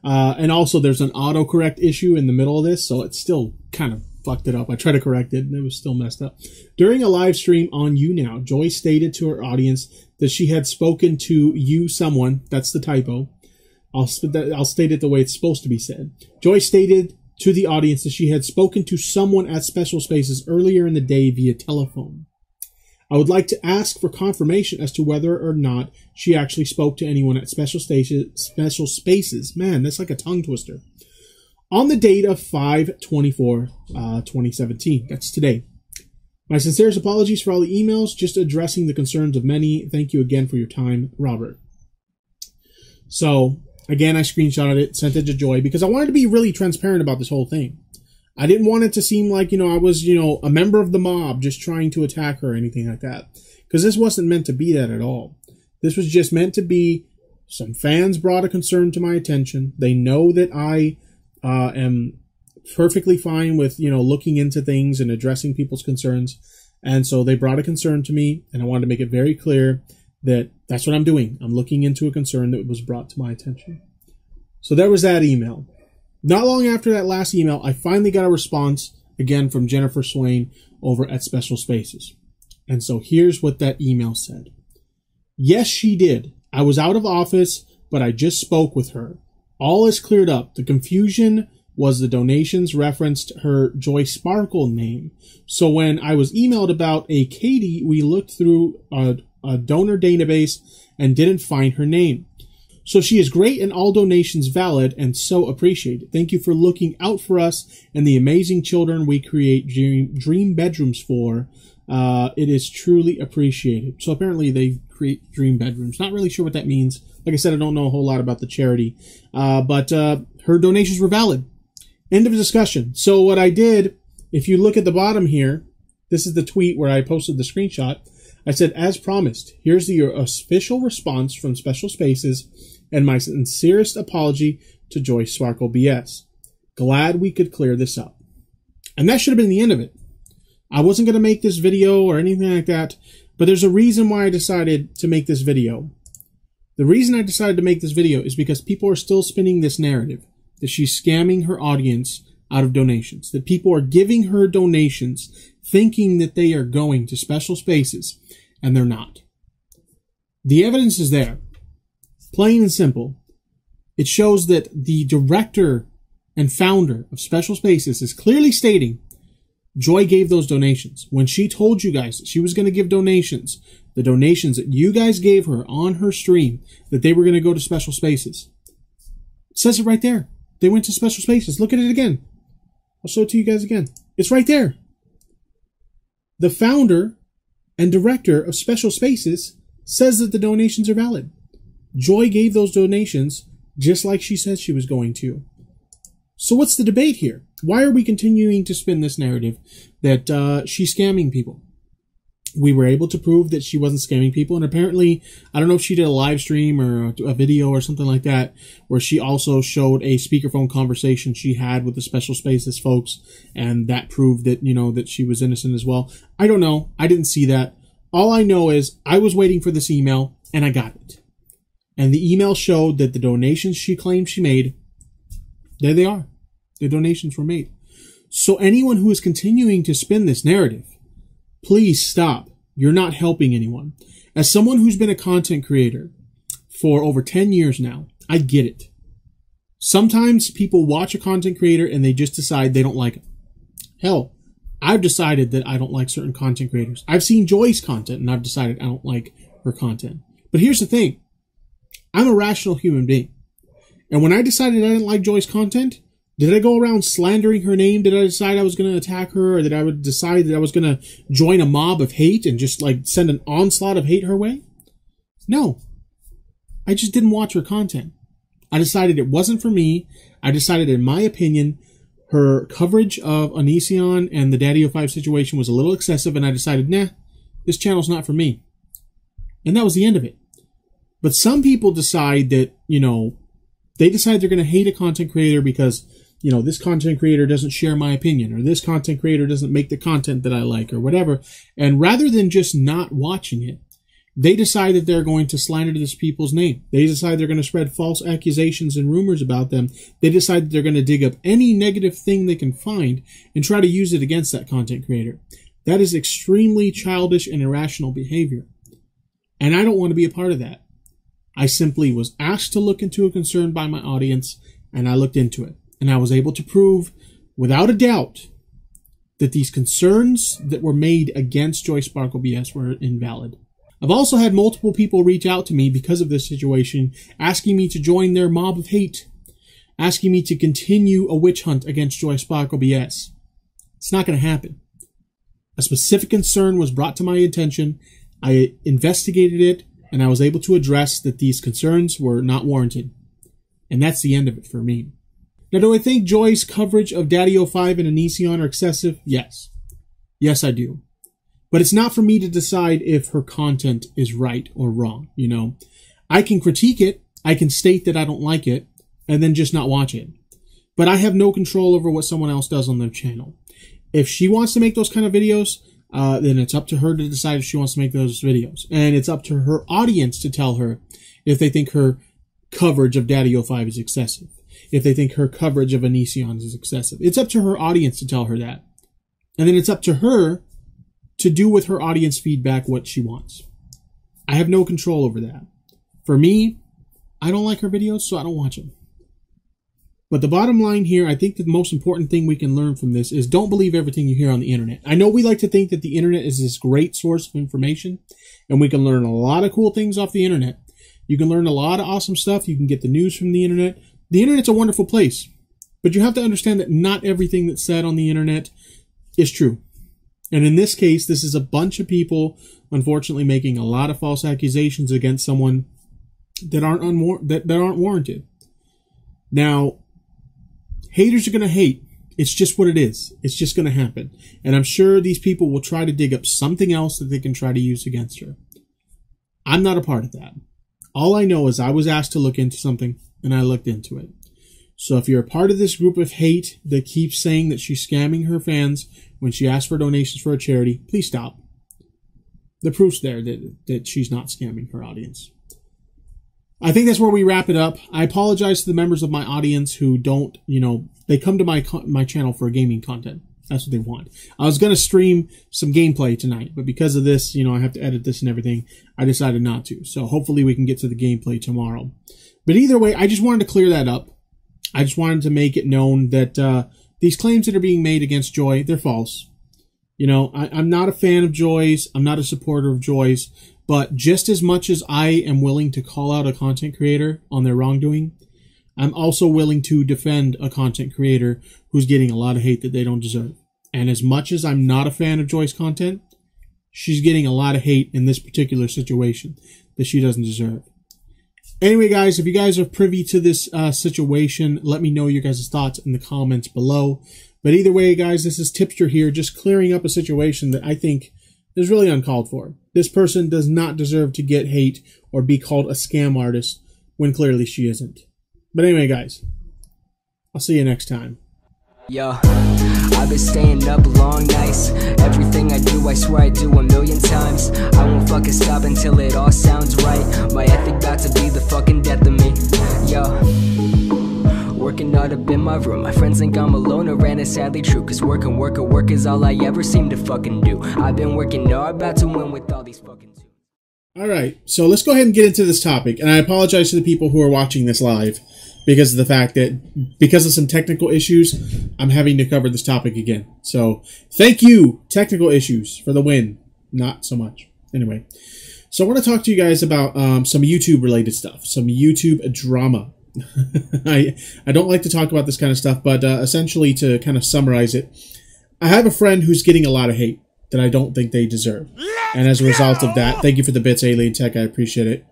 And also there's an autocorrect issue in the middle of this, so it's still kind of fucked it up. I tried to correct it and it was still messed up. During a live stream on Younow, Joy stated to her audience that she had spoken to someone. That's the typo. I'll state it the way it's supposed to be said. Joy stated to the audience that she had spoken to someone at Special Spaces earlier in the day via telephone. I would like to ask for confirmation as to whether or not she actually spoke to anyone at Special Spaces. Man, that's like a tongue twister. On the date of 5/24/2017. That's today. My sincerest apologies for all the emails, just addressing the concerns of many. Thank you again for your time, Robert. So, again, I screenshotted it, sent it to Joy, because I wanted to be really transparent about this whole thing. I didn't want it to seem like, I was, a member of the mob just trying to attack her or anything like that. Because this wasn't meant to be that at all. This was just meant to be, some fans brought a concern to my attention. They know that I am perfectly fine with, looking into things and addressing people's concerns. And so they brought a concern to me, and I wanted to make it very clear that that's what I'm doing. I'm looking into a concern that was brought to my attention. So there was that email. Not long after that last email, I finally got a response, again, from Jennifer Swain over at Special Spaces. And so here's what that email said. Yes, she did. I was out of office, but I just spoke with her. All is cleared up. The confusion was the donations referenced her JoySparkle name. So when I was emailed about a Katie, we looked through a donor database and didn't find her name. So she is great and all donations valid and so appreciated. Thank you for looking out for us and the amazing children we create dream bedrooms for. It is truly appreciated. So apparently they create dream bedrooms. Not really sure what that means. Like I said, I don't know a whole lot about the charity. But her donations were valid. End of discussion. So what I did, if you look at the bottom here, this is the tweet where I posted the screenshot. I said, as promised, here's the official response from Special Spaces and my sincerest apology to JoySparklebS. Glad we could clear this up. And that should have been the end of it. I wasn't going to make this video or anything like that, but there's a reason why I decided to make this video. The reason I decided to make this video is because people are still spinning this narrative that she's scamming her audience out of donations, that people are giving her donations thinking that they are going to Special Spaces, and they're not. The evidence is there. Plain and simple. It shows that the director and founder of Special Spaces is clearly stating Joy gave those donations. When she told you guys that she was going to give donations, the donations that you guys gave her on her stream, that they were going to go to Special Spaces. It says it right there. They went to Special Spaces. Look at it again. I'll show it to you guys again. It's right there. The founder and director of Special Spaces says that the donations are valid. Joy gave those donations just like she said she was going to. So what's the debate here? Why are we continuing to spin this narrative that she's scamming people? we were able to prove that she wasn't scamming people. And apparently, I don't know if she did a live stream or a video or something like that, where she also showed a speakerphone conversation she had with the Special Spaces folks, and that proved that, you know, that she was innocent as well. I don't know. I didn't see that. All I know is I was waiting for this email, and I got it. And the email showed that the donations she claimed she made, there they are. The donations were made. So anyone who is continuing to spin this narrative, please stop. You're not helping anyone. As someone who's been a content creator for over 10 years now, I get it. Sometimes people watch a content creator and they just decide they don't like it. Hell, I've decided that I don't like certain content creators. I've seen Joy's content and I've decided I don't like her content. But here's the thing. I'm a rational human being. And when I decided I didn't like Joy's content, did I go around slandering her name? Did I decide I was going to attack her? Or did I decide that I was going to join a mob of hate and just like send an onslaught of hate her way? No. I just didn't watch her content. I decided it wasn't for me. I decided, in my opinion, her coverage of Onision and the Daddy05 situation was a little excessive, and I decided, nah, this channel's not for me. And that was the end of it. But some people decide that, you know, they decide they're going to hate a content creator because, you know, this content creator doesn't share my opinion, or this content creator doesn't make the content that I like, or whatever. And rather than just not watching it, they decide that they're going to slander this people's name. They decide they're going to spread false accusations and rumors about them. They decide that they're going to dig up any negative thing they can find and try to use it against that content creator. That is extremely childish and irrational behavior. And I don't want to be a part of that. I simply was asked to look into a concern by my audience, and I looked into it. And I was able to prove, without a doubt, that these concerns that were made against JoySparklebS were invalid. I've also had multiple people reach out to me because of this situation, asking me to join their mob of hate, asking me to continue a witch hunt against JoySparklebS. It's not going to happen. A specific concern was brought to my attention. I investigated it, and I was able to address that these concerns were not warranted. And that's the end of it for me. Now, do I think Joy's coverage of Daddy05 and Onision are excessive? Yes. Yes, I do. But it's not for me to decide if her content is right or wrong, you know. I can critique it, I can state that I don't like it, and then just not watch it. But I have no control over what someone else does on their channel. If she wants to make those kind of videos, then it's up to her to decide if she wants to make those videos. And it's up to her audience to tell her if they think her coverage of Daddy05 is excessive. If they think her coverage of Onision is excessive. It's up to her audience to tell her that. And then it's up to her to do with her audience feedback what she wants. I have no control over that. For me, I don't like her videos, so I don't watch them. But the bottom line here, I think the most important thing we can learn from this is don't believe everything you hear on the internet. I know we like to think that the internet is this great source of information, and we can learn a lot of cool things off the internet. You can learn a lot of awesome stuff. You can get the news from the internet. The internet's a wonderful place, but you have to understand that not everything that's said on the internet is true. And in this case, this is a bunch of people, unfortunately, making a lot of false accusations against someone that aren't warranted. Now, haters are going to hate. It's just what it is. It's just going to happen. And I'm sure these people will try to dig up something else that they can try to use against her. I'm not a part of that. All I know is I was asked to look into something, and I looked into it. So if you're a part of this group of hate that keeps saying that she's scamming her fans when she asks for donations for a charity, please stop. The proof's there that she's not scamming her audience. I think that's where we wrap it up. I apologize to the members of my audience who don't, you know, they come to my channel for gaming content. That's what they want. I was going to stream some gameplay tonight, but because of this, you know, I have to edit this and everything, I decided not to. So hopefully we can get to the gameplay tomorrow. But either way, I just wanted to clear that up. I just wanted to make it known that these claims that are being made against Joy, they're false. You know, I'm not a fan of Joy's. I'm not a supporter of Joy's. But just as much as I am willing to call out a content creator on their wrongdoing, I'm also willing to defend a content creator who's getting a lot of hate that they don't deserve. And as much as I'm not a fan of Joy's content, she's getting a lot of hate in this particular situation that she doesn't deserve. Anyway, guys, if you guys are privy to this situation, let me know your guys' thoughts in the comments below. But either way, guys, this is Tipster here, just clearing up a situation that I think is really uncalled for. This person does not deserve to get hate or be called a scam artist when clearly she isn't. But anyway, guys, I'll see you next time. Yo, I've been staying up long nights. Everything I do, I swear I do 1,000,000 times. I won't fucking stop until it all sounds right. My ethic got to be the fucking death of me. Yo, working hard up in my room. My friends think I'm a loner, and it's sadly true. Cause work is all I ever seem to fucking do. I've been working hard, about to win with all these fucking tunes. Alright, so let's go ahead and get into this topic. And I apologize to the people who are watching this live, because of the fact that, because of some technical issues, I'm having to cover this topic again. So, thank you, technical issues, for the win. Not so much. Anyway, so I want to talk to you guys about some YouTube-related stuff, some YouTube drama. I don't like to talk about this kind of stuff, but essentially, to kind of summarize it, I have a friend who's getting a lot of hate that I don't think they deserve. And as a result of that, thank you for the bits, Alien Tech, I appreciate it.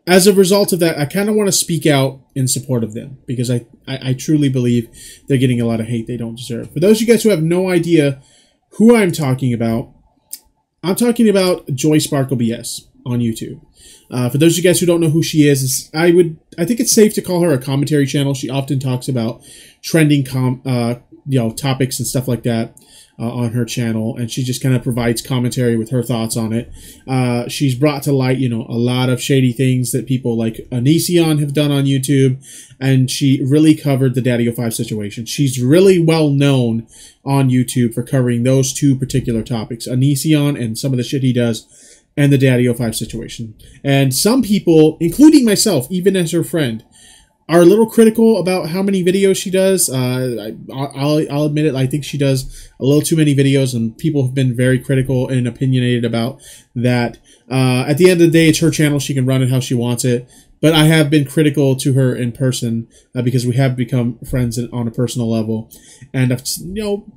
As a result of that, I kind of want to speak out in support of them, because I truly believe they're getting a lot of hate they don't deserve. For those of you guys who have no idea who I'm talking about JoySparklebS on YouTube. For those of you guys who don't know who she is, I think it's safe to call her a commentary channel. She often talks about trending topics and stuff like that on her channel, and she just kind of provides commentary with her thoughts on it. She's brought to light, a lot of shady things that people like MCN have done on YouTube, and she really covered the Daddy-O5 situation. She's really well known on YouTube for covering those two particular topics, MCN and some of the shit he does, and the Daddy-O5 situation. And some people, including myself, even as her friend, are a little critical about how many videos she does. I'll admit it, I think she does a little too many videos, and people have been very critical and opinionated about that. At the end of the day, it's her channel. She can run it how she wants it. But I have been critical to her in person because we have become friends on a personal level. And,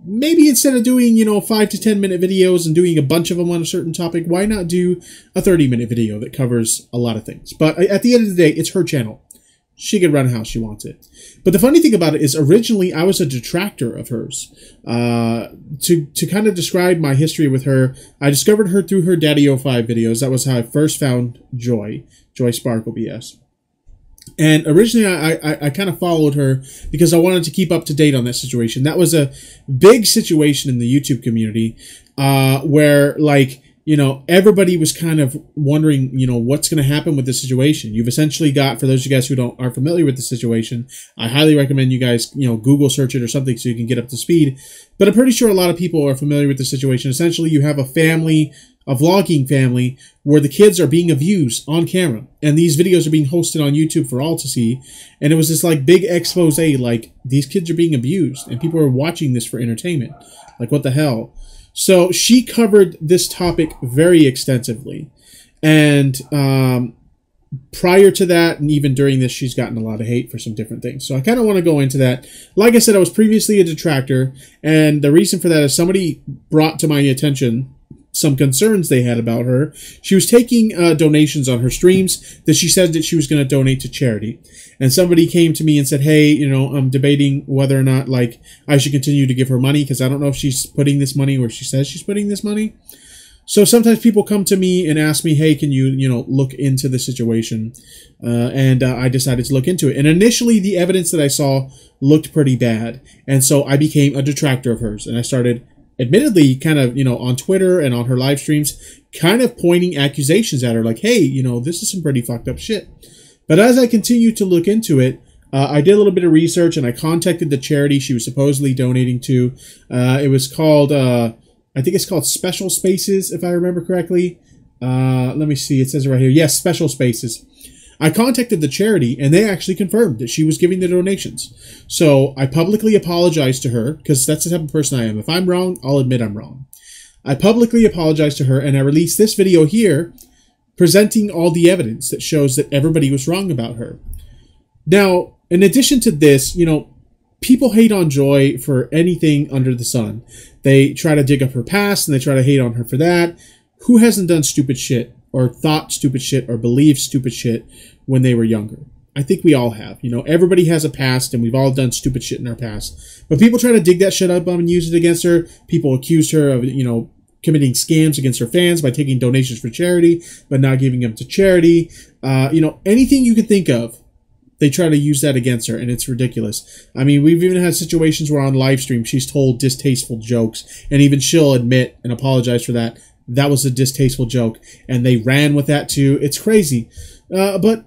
maybe instead of doing, 5 to 10 minute videos and doing a bunch of them on a certain topic, why not do a 30-minute video that covers a lot of things? But at the end of the day, it's her channel. She can run how she wants it. But the funny thing about it is, originally I was a detractor of hers. To kind of describe my history with her, I discovered her through her Daddy-O5 videos. That was how I first found JoySparklebS. And originally I kind of followed her because I wanted to keep up to date on that situation. That was a big situation in the YouTube community where, everybody was kind of wondering, what's going to happen with this situation. You've essentially got, for those of you guys who aren't familiar with the situation, I highly recommend you guys, Google search it or something so you can get up to speed. But I'm pretty sure a lot of people are familiar with the situation. Essentially, you have a family, a vlogging family, where the kids are being abused on camera. And these videos are being hosted on YouTube for all to see. And it was this, big expose, these kids are being abused. And people are watching this for entertainment. What the hell? So she covered this topic very extensively. And prior to that, and even during this, she's gotten a lot of hate for some different things. So I kind of want to go into that. Like I said, I was previously a detractor. And the reason for that is somebody brought to my attention some concerns they had about her. She was taking donations on her streams that she said that she was going to donate to charity. And somebody came to me and said, hey, I'm debating whether or not, I should continue to give her money because I don't know if she's putting this money where she says she's putting this money. So sometimes people come to me and ask me, hey, can you, look into the situation? And I decided to look into it. And initially, the evidence that I saw looked pretty bad. And so I became a detractor of hers. And I started, admittedly, kind of, on Twitter and on her live streams, kind of pointing accusations at her, hey, this is some pretty fucked up shit. But as I continued to look into it, I did a little bit of research and I contacted the charity she was supposedly donating to. It was called, I think it's called Special Spaces, if I remember correctly. Let me see, it says it right here. Yes, Special Spaces. I contacted the charity and they actually confirmed that she was giving the donations. So I publicly apologized to her because that's the type of person I am. If I'm wrong, I'll admit I'm wrong. I publicly apologized to her and I released this video here presenting all the evidence that shows that everybody was wrong about her. Now, in addition to this, people hate on Joy for anything under the sun. They try to dig up her past and they try to hate on her for that. Who hasn't done stupid shit or thought stupid shit or believed stupid shit when they were younger? I think we all have. Everybody has a past and we've all done stupid shit in our past. But people try to dig that shit up and use it against her. People accused her of, committing scams against her fans by taking donations for charity, but not giving them to charity. You know, anything you can think of, they try to use that against her, and it's ridiculous. I mean, we've even had situations where on live stream she's told distasteful jokes, and even she'll admit and apologize for that. That was a distasteful joke, and they ran with that too. It's crazy. But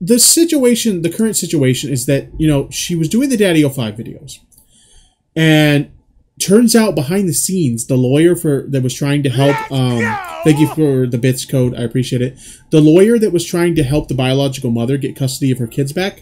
the situation, the current situation is that, you know, she was doing the Daddy-O5 videos, and turns out behind the scenes, the lawyer that was trying to help, thank you for the bits code, I appreciate it. The lawyer that was trying to help the biological mother get custody of her kids back,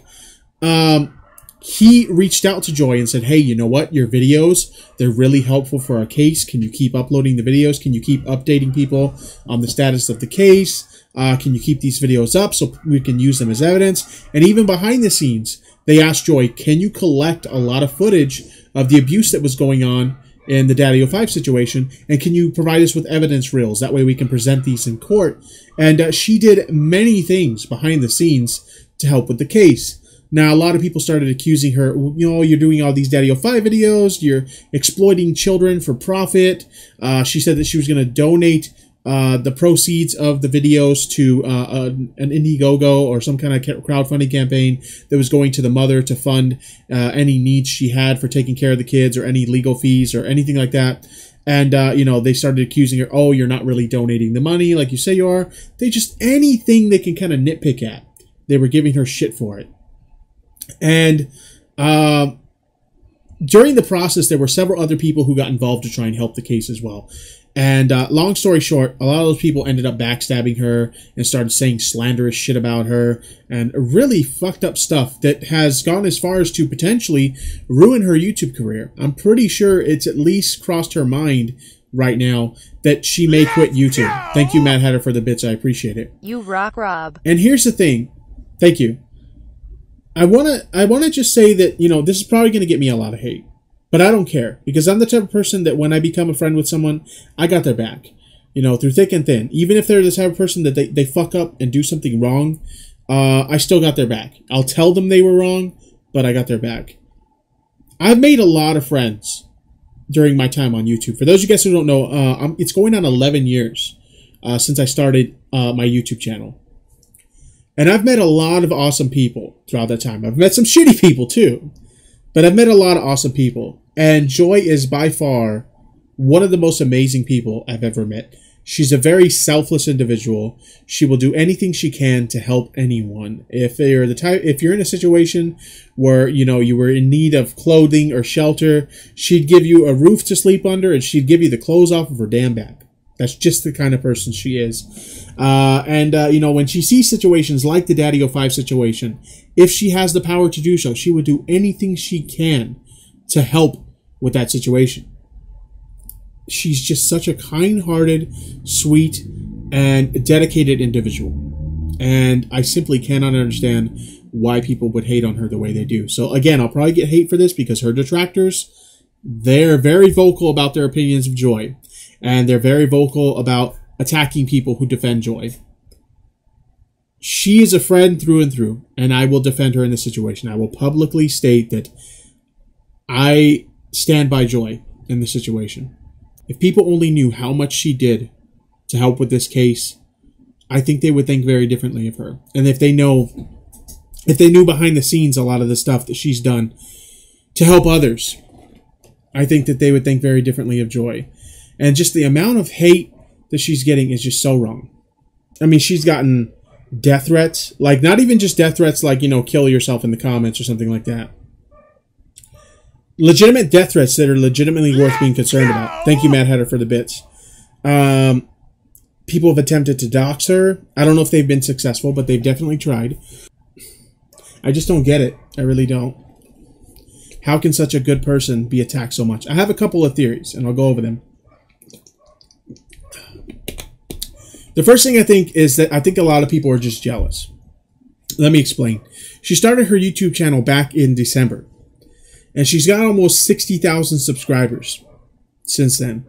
he reached out to Joy and said, hey, you know what? Your videos, they're really helpful for our case. Can you keep uploading the videos? Can you keep updating people on the status of the case? Can you keep these videos up so we can use them as evidence? And even behind the scenes, they asked Joy, can you collect a lot of footage of the abuse that was going on in the Daddy-O5 situation, and can you provide us with evidence reels? That way we can present these in court. And she did many things behind the scenes to help with the case. Now, a lot of people started accusing her, you know, you're doing all these Daddy-O5 videos, you're exploiting children for profit. She said that she was going to donate the proceeds of the videos to an Indiegogo or some kind of crowdfunding campaign that was going to the mother to fund any needs she had for taking care of the kids or any legal fees or anything like that. And, you know, they started accusing her, oh, you're not really donating the money like you say you are. They just, anything they can kind of nitpick at, they were giving her shit for it. And during the process, there were several other people who got involved to try and help the case as well. And long story short, a lot of those people ended up backstabbing her and started saying slanderous shit about her and really fucked up stuff that has gone as far as to potentially ruin her YouTube career. I'm pretty sure it's at least crossed her mind right now that she may quit YouTube. Thank you, Mad Hatter, for the bits. I appreciate it. You rock, Rob. And here's the thing. Thank you. I wanna just say that, you know, this is probably going to get me a lot of hate. But I don't care, because I'm the type of person that when I become a friend with someone, I got their back, you know, through thick and thin. Even if they're the type of person that they fuck up and do something wrong, I still got their back. I'll tell them they were wrong, but I got their back. I've made a lot of friends during my time on YouTube. For those of you guys who don't know, it's going on 11 years since I started my YouTube channel. And I've met a lot of awesome people throughout that time. I've met some shitty people too. But I've met a lot of awesome people. And Joy is by far one of the most amazing people I've ever met. She's a very selfless individual. She will do anything she can to help anyone. If you're in a situation where, you know, you were in need of clothing or shelter, she'd give you a roof to sleep under and she'd give you the clothes off of her damn back. That's just the kind of person she is. You know, when she sees situations like the Daddy-O5 situation, if she has the power to do so, she would do anything she can to help with that situation. She's just such a kind-hearted, sweet, and dedicated individual. And I simply cannot understand why people would hate on her the way they do. So again, I'll probably get hate for this because her detractors, they're very vocal about their opinions of Joy. And they're very vocal about attacking people who defend Joy. She is a friend through and through, and I will defend her in this situation. I will publicly state that I stand by Joy in this situation. If people only knew how much she did to help with this case, I think they would think very differently of her. And if they knew behind the scenes a lot of the stuff that she's done to help others, I think that they would think very differently of Joy. And just the amount of hate that she's getting is just so wrong. I mean, she's gotten death threats. Like, not even just death threats like, you know, kill yourself in the comments or something like that. Legitimate death threats that are legitimately worth being concerned about. Thank you, Mad Hatter, for the bits. People have attempted to dox her. I don't know if they've been successful, but they've definitely tried. I just don't get it. I really don't. How can such a good person be attacked so much? I have a couple of theories, and I'll go over them. The first thing I think is that I think a lot of people are just jealous. Let me explain. She started her YouTube channel back in December. And she's got almost 60,000 subscribers since then.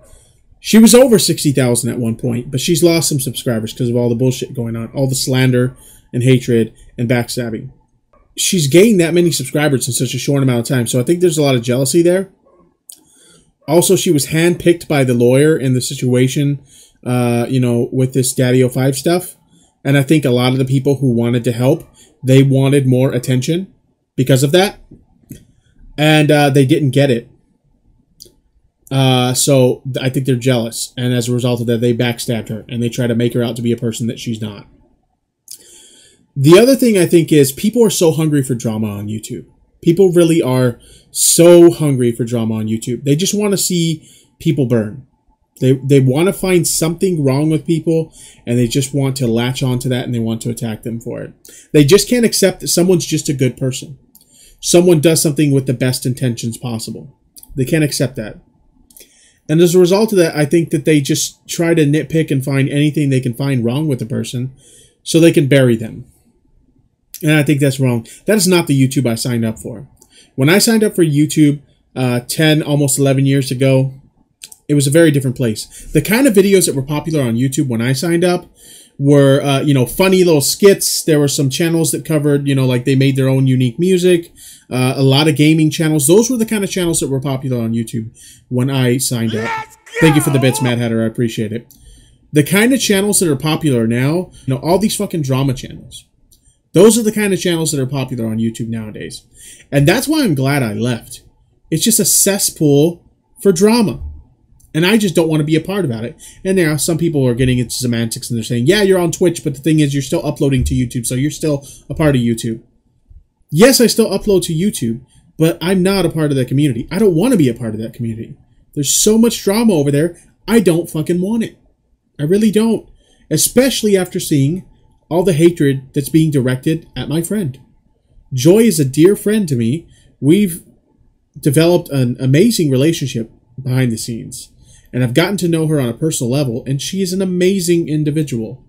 She was over 60,000 at one point, but she's lost some subscribers because of all the bullshit going on. All the slander and hatred and backstabbing. She's gained that many subscribers in such a short amount of time. So I think there's a lot of jealousy there. Also, she was handpicked by the lawyer in the situation, you know, with this Daddy-O5 stuff. And I think a lot of the people who wanted to help, they wanted more attention because of that. And they didn't get it. So I think they're jealous. And as a result of that, they backstabbed her. And they try to make her out to be a person that she's not. The other thing I think is people are so hungry for drama on YouTube. People really are so hungry for drama on YouTube. They just want to see people burn. They want to find something wrong with people, and they just want to latch onto that, and they want to attack them for it. They just can't accept that someone's just a good person. Someone does something with the best intentions possible. They can't accept that. And as a result of that, I think that they just try to nitpick and find anything they can find wrong with the person so they can bury them. And I think that's wrong. That is not the YouTube I signed up for. When I signed up for YouTube 10, almost 11 years ago, it was a very different place. The kind of videos that were popular on YouTube when I signed up were, you know, funny little skits. There were some channels that covered, you know, like they made their own unique music. A lot of gaming channels. Those were the kind of channels that were popular on YouTube when I signed up. Thank you for the bits, Mad Hatter. I appreciate it. The kind of channels that are popular now, you know, all these fucking drama channels. Those are the kind of channels that are popular on YouTube nowadays. And that's why I'm glad I left. It's just a cesspool for drama. And I just don't want to be a part about it. And there are some people are getting into semantics and they're saying, yeah, you're on Twitch, but the thing is you're still uploading to YouTube, so you're still a part of YouTube. Yes, I still upload to YouTube, but I'm not a part of that community. I don't want to be a part of that community. There's so much drama over there, I don't fucking want it. I really don't. Especially after seeing all the hatred that's being directed at my friend. Joy is a dear friend to me. We've developed an amazing relationship behind the scenes. And I've gotten to know her on a personal level, and she is an amazing individual.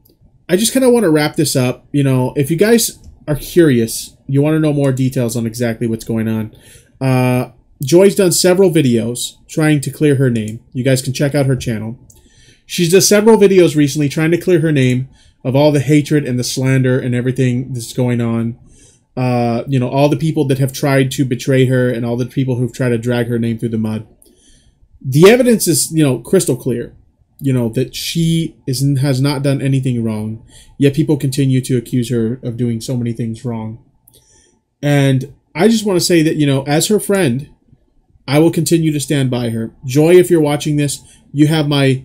I just kind of want to wrap this up. You know, if you guys are curious, you want to know more details on exactly what's going on, Joy's done several videos trying to clear her name. You guys can check out her channel. She's done several videos recently trying to clear her name of all the hatred and the slander and everything that's going on. You know, all the people that have tried to betray her and all the people who've tried to drag her name through the mud. The evidence is, you know, crystal clear. You know, that she has not done anything wrong, yet people continue to accuse her of doing so many things wrong. And I just want to say that, you know, as her friend, I will continue to stand by her. Joy, if you're watching this, you have my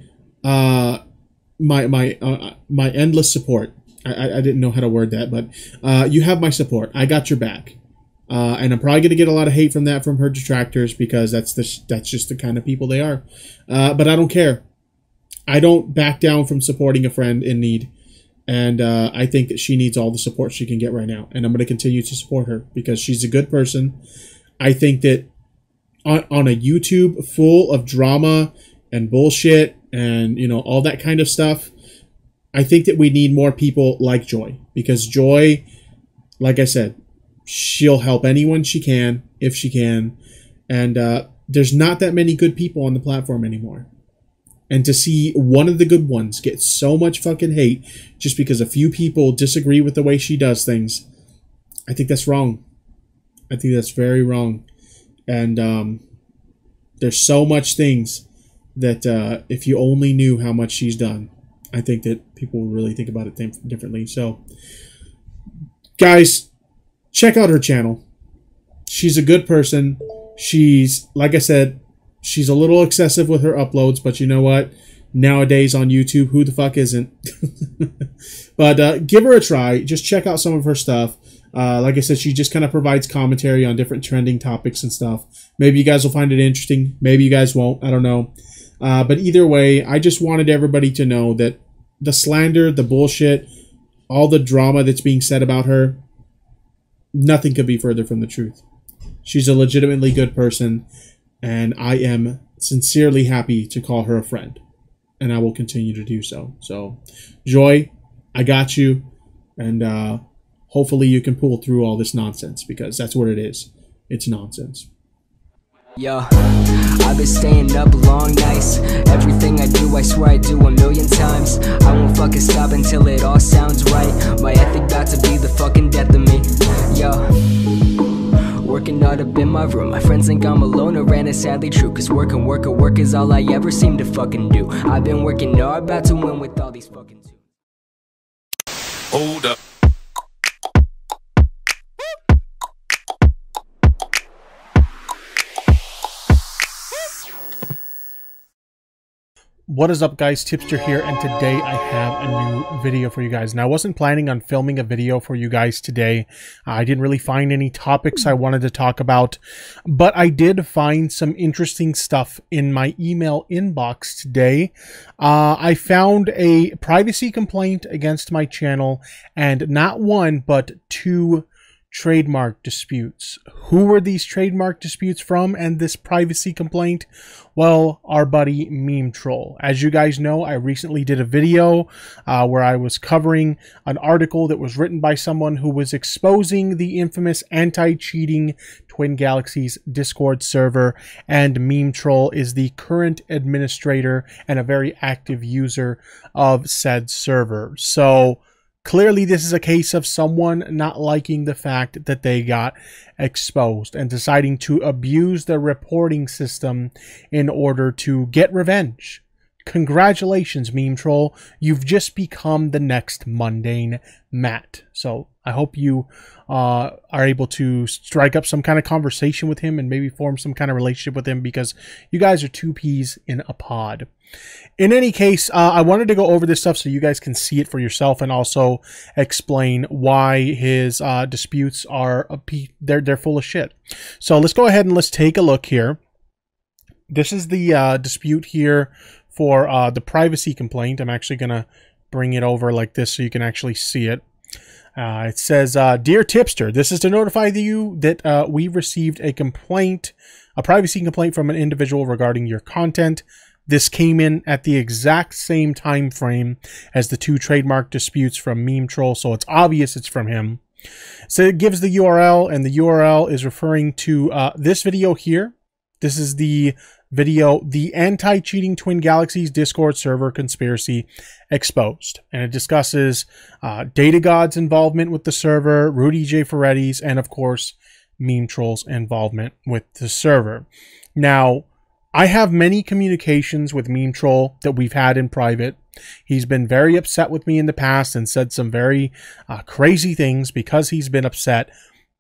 my endless support. I didn't know how to word that, but you have my support. I got your back. And I'm probably going to get a lot of hate from that from her detractors because that's just the kind of people they are. But I don't care. I don't back down from supporting a friend in need. And I think that she needs all the support she can get right now. And I'm going to continue to support her because she's a good person. I think that on a YouTube full of drama and bullshit and, you know, all that kind of stuff, I think that we need more people like Joy. Because Joy, like I said, she'll help anyone she can, if she can. And there's not that many good people on the platform anymore. And to see one of the good ones get so much fucking hate just because a few people disagree with the way she does things, I think that's wrong. I think that's very wrong. And there's so much things that if you only knew how much she's done, I think that people will really think about it differently. So, guys, check out her channel. She's a good person. She's, like I said, she's a little excessive with her uploads, but you know what? Nowadays on YouTube, who the fuck isn't? But give her a try. Just check out some of her stuff. Like I said, she just kind of provides commentary on different trending topics and stuff. Maybe you guys will find it interesting. Maybe you guys won't. I don't know. But either way, I just wanted everybody to know that the slander, the bullshit, all the drama that's being said about her, nothing could be further from the truth. She's a legitimately good person, and I am sincerely happy to call her a friend. And I will continue to do so. So, Joy, I got you. And hopefully you can pull through all this nonsense, because that's what it is. It's nonsense. Yo, I've been staying up long nights. Everything I do, I swear I do 1,000,000 times. I won't fucking stop until it all sounds right. My ethic about to be the fucking death of me. Yo, working hard up in my room. My friends think I'm a loner, and it's sadly true, cause work is all I ever seem to fucking do. I've been working hard, about to win with all these fucking tunes. Hold up. What is up, guys? Tipster here, and today I have a new video for you guys. Now, I wasn't planning on filming a video for you guys today. I didn't really find any topics I wanted to talk about, but I did find some interesting stuff in my email inbox today. I found a privacy complaint against my channel, and not one, but two trademark disputes. Who were these trademark disputes from and this privacy complaint? Well, our buddy Meme Troll. As you guys know, I recently did a video where I was covering an article that was written by someone who was exposing the infamous anti-cheating Twin Galaxies Discord server, and Meme Troll is the current administrator and a very active user of said server. So clearly, this is a case of someone not liking the fact that they got exposed and deciding to abuse the reporting system in order to get revenge. Congratulations, Meme Troll. You've just become the next mundane Matt. So I hope you are able to strike up some kind of conversation with him and maybe form some kind of relationship with him, because you guys are two peas in a pod. In any case, I wanted to go over this stuff so you guys can see it for yourself and also explain why his disputes are they're full of shit. So let's go ahead and let's take a look here. This is the dispute here for the privacy complaint. I'm actually going to bring it over like this so you can actually see it. It says, Dear Tipster, this is to notify you that we received a privacy complaint from an individual regarding your content. This came in at the exact same time frame as the two trademark disputes from Meme Troll, so it's obvious it's from him. So it gives the URL, and the URL is referring to this video here. This is the video, The Anti-Cheating Twin Galaxies Discord Server Conspiracy Exposed. And it discusses Data God's involvement with the server, Rudy J. Ferretti's, and of course, Meme Troll's involvement with the server. Now, I have many communications with Meme Troll that we've had in private. He's been very upset with me in the past and said some very crazy things because he's been upset,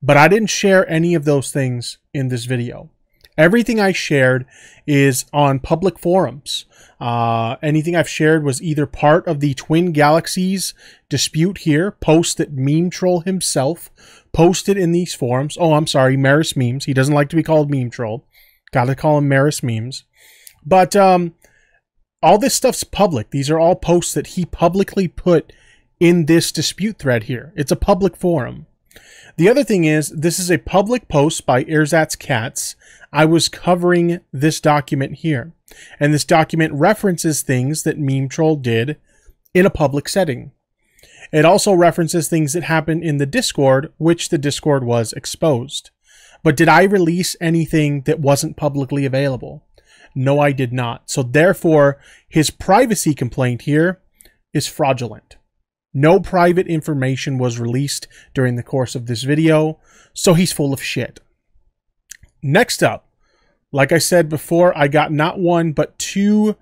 but I didn't share any of those things in this video. Everything I shared is on public forums. Anything I've shared was either part of the Twin Galaxies dispute here, post that Meme Troll himself posted in these forums. Oh, I'm sorry, Maris Memes. He doesn't like to be called Meme Troll. Gotta call him Maris Memes. But all this stuff's public. These are all posts that he publicly put in this dispute thread here. It's a public forum. The other thing is, this is a public post by Erzatz Cats. I was covering this document here. And this document references things that Meme Troll did in a public setting. It also references things that happened in the Discord, which the Discord was exposed. But did I release anything that wasn't publicly available? No, I did not. So therefore, his privacy complaint here is fraudulent. No private information was released during the course of this video, so he's full of shit. Next up, like I said before, I got not one, but two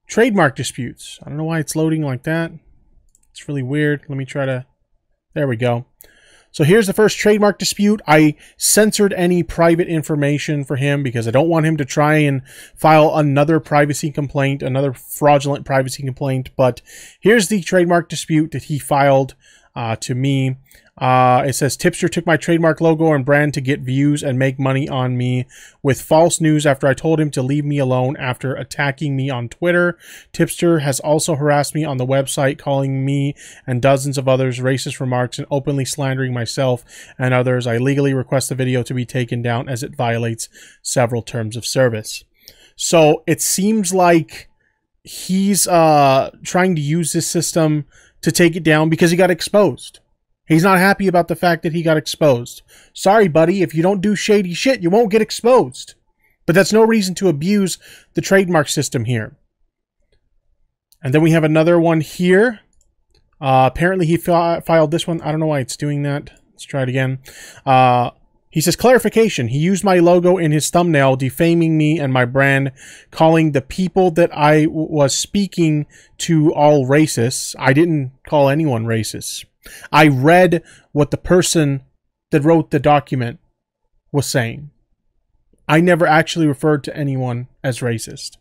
trademark disputes. I don't know why it's loading like that. It's really weird. Let me try to... There we go. So here's the first trademark dispute. I censored any private information for him because I don't want him to try and file another privacy complaint, another fraudulent privacy complaint. But here's the trademark dispute that he filed to me. It says, Tipster took my trademark logo and brand to get views and make money on me with false news after I told him to leave me alone after attacking me on Twitter. Tipster has also harassed me on the website, calling me and dozens of others racist remarks and openly slandering myself and others. I legally request the video to be taken down as it violates several terms of service. So it seems like he's trying to use this system to take it down because he got exposed. He's not happy about the fact that he got exposed. Sorry, buddy, if you don't do shady shit, you won't get exposed. But that's no reason to abuse the trademark system here. And then we have another one here. Apparently he filed this one. I don't know why it's doing that. Let's try it again. He says, clarification, he used my logo in his thumbnail, defaming me and my brand, calling the people that I was speaking to all racists. I didn't call anyone racist. I read what the person that wrote the document was saying. I never actually referred to anyone as racist.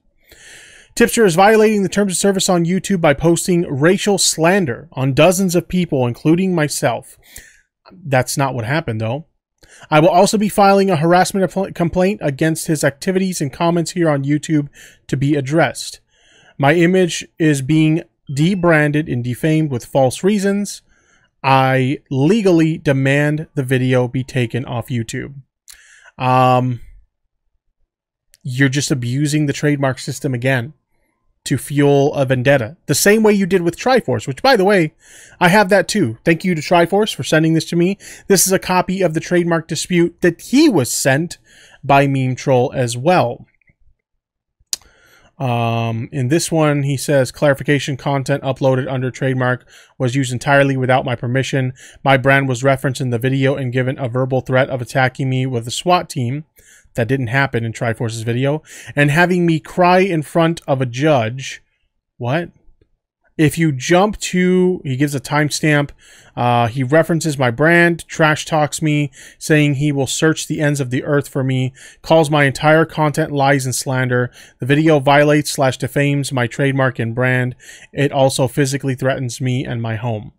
Tipster is violating the terms of service on YouTube by posting racial slander on dozens of people, including myself. That's not what happened, though. I will also be filing a harassment complaint against his activities and comments here on YouTube to be addressed. My image is being debranded and defamed with false reasons. I legally demand the video be taken off YouTube. You're just abusing the trademark system again to fuel a vendetta. The same way you did with Triforce, which, by the way, I have that too. Thank you to Triforce for sending this to me. This is a copy of the trademark dispute that he was sent by Meme Troll as well. In this one, he says, clarification, content uploaded under trademark was used entirely without my permission. My brand was referenced in the video and given a verbal threat of attacking me with a SWAT team. That didn't happen in Triforce's video. And having me cry in front of a judge. What? If you jump to, he gives a timestamp. He references my brand, trash talks me, saying he will search the ends of the earth for me, calls my entire content lies and slander. The video violates / defames my trademark and brand. It also physically threatens me and my home.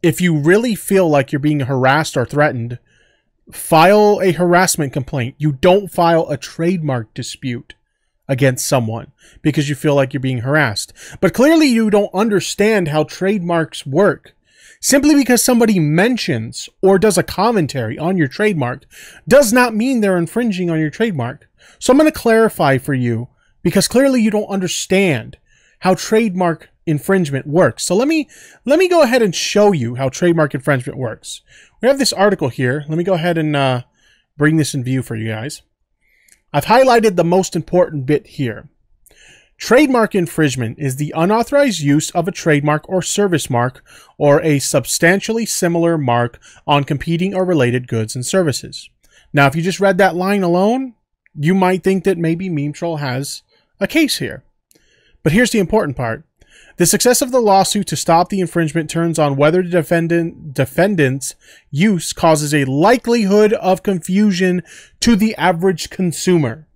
If you really feel like you're being harassed or threatened, file a harassment complaint. You don't file a trademark dispute against someone because you feel like you're being harassed. But clearly you don't understand how trademarks work. Simply because somebody mentions or does a commentary on your trademark does not mean they're infringing on your trademark. So I'm going to clarify for you because clearly you don't understand how trademark infringement works. So let me go ahead and show you how trademark infringement works. We have this article here. Let me go ahead and bring this in view for you guys. I've highlighted the most important bit here. Trademark infringement is the unauthorized use of a trademark or service mark or a substantially similar mark on competing or related goods and services. Now, if you just read that line alone, you might think that maybe Meme Troll has a case here. But here's the important part. The success of the lawsuit to stop the infringement turns on whether the defendant's use causes a likelihood of confusion to the average consumer.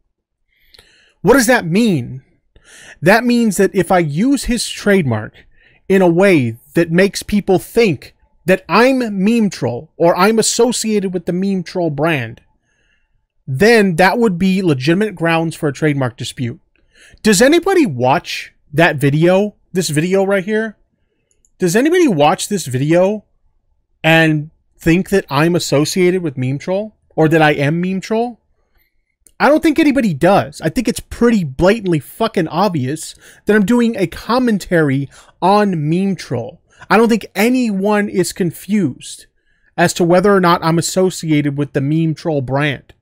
What does that mean? That means that if I use his trademark in a way that makes people think that I'm Meme Troll or I'm associated with the Meme Troll brand, then that would be legitimate grounds for a trademark dispute. Does anybody watch that video? This video right here? Does anybody watch this video and think that I'm associated with Meme Troll or that I am Meme Troll? I don't think anybody does. I think it's pretty blatantly fucking obvious that I'm doing a commentary on Meme Troll. I don't think anyone is confused as to whether or not I'm associated with the Meme Troll brand.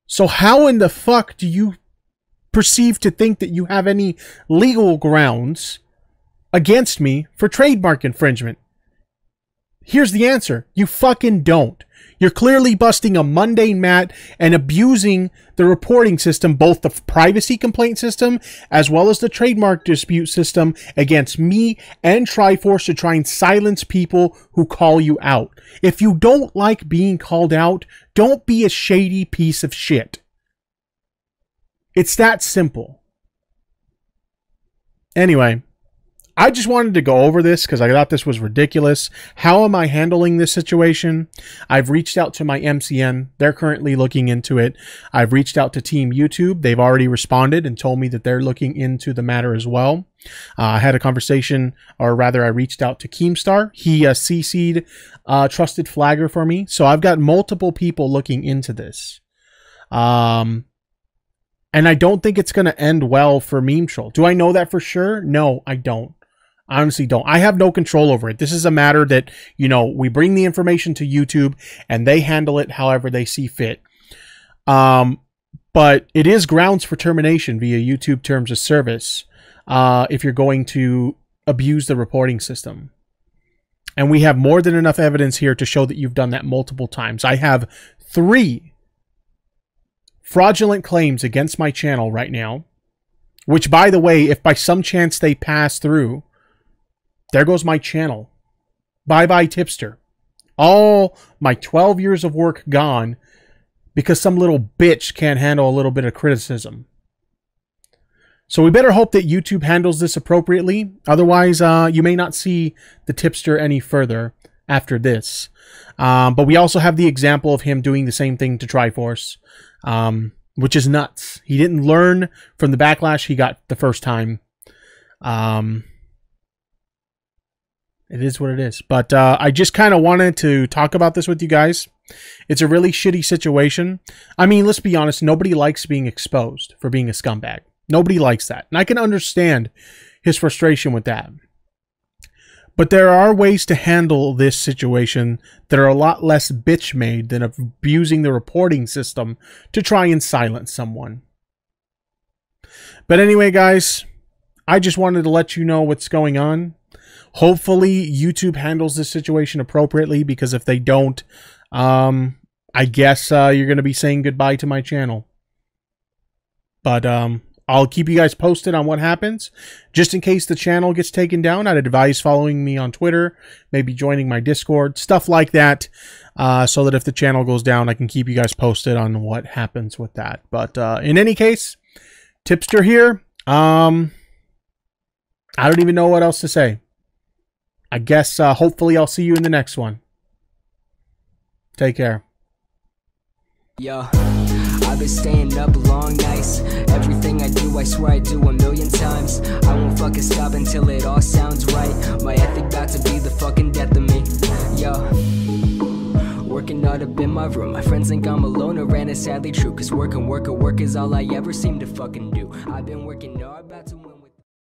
So how in the fuck do you perceive to think that you have any legal grounds against me for trademark infringement? Here's the answer. You fucking don't. You're clearly busting a mundane mat and abusing the reporting system, both the privacy complaint system as well as the trademark dispute system against me and Triforce to try and silence people who call you out. If you don't like being called out, don't be a shady piece of shit. It's that simple. Anyway, I just wanted to go over this because I thought this was ridiculous. How am I handling this situation? I've reached out to my MCN. They're currently looking into it. I've reached out to Team YouTube. They've already responded and told me that they're looking into the matter as well. I had a conversation, or rather I reached out to Keemstar. He CC'd Trusted Flagger for me. So I've got multiple people looking into this. And I don't think it's going to end well for Meme Troll. Do I know that for sure? No, I don't. I honestly don't. I have no control over it. This is a matter that, you know, we bring the information to YouTube and they handle it however they see fit. But it is grounds for termination via YouTube terms of service if you're going to abuse the reporting system. And we have more than enough evidence here to show that you've done that multiple times. I have 3 fraudulent claims against my channel right now, which, by the way, if by some chance they pass through, there goes my channel. Bye-bye, Tipster. All my 12 years of work gone because some little bitch can't handle a little bit of criticism. So we better hope that YouTube handles this appropriately. Otherwise, you may not see the Tipster any further after this. But we also have the example of him doing the same thing to Triforce, which is nuts. He didn't learn from the backlash he got the first time. It is what it is. But I just kind of wanted to talk about this with you guys. It's a really shitty situation. I mean, let's be honest. Nobody likes being exposed for being a scumbag. Nobody likes that. And I can understand his frustration with that. But there are ways to handle this situation that are a lot less bitch-made than abusing the reporting system to try and silence someone. But anyway, guys, I just wanted to let you know what's going on. Hopefully, YouTube handles this situation appropriately, because if they don't, I guess you're going to be saying goodbye to my channel. But I'll keep you guys posted on what happens. Just in case the channel gets taken down, I'd advise following me on Twitter, maybe joining my Discord, stuff like that, so that if the channel goes down, I can keep you guys posted on what happens with that. But in any case, Tipster here. I don't even know what else to say. I guess hopefully I'll see you in the next one. Take care. Yo, I've been staying up long nights. Everything I do, I swear I do 1,000,000 times. I won't fucking stop until it all sounds right. My ethic about to be the fucking death of me. Yo, working out up in my room. My friends think I'm a loner, and it's sadly true. Cause work is all I ever seem to fucking do. I've been working hard, about to win.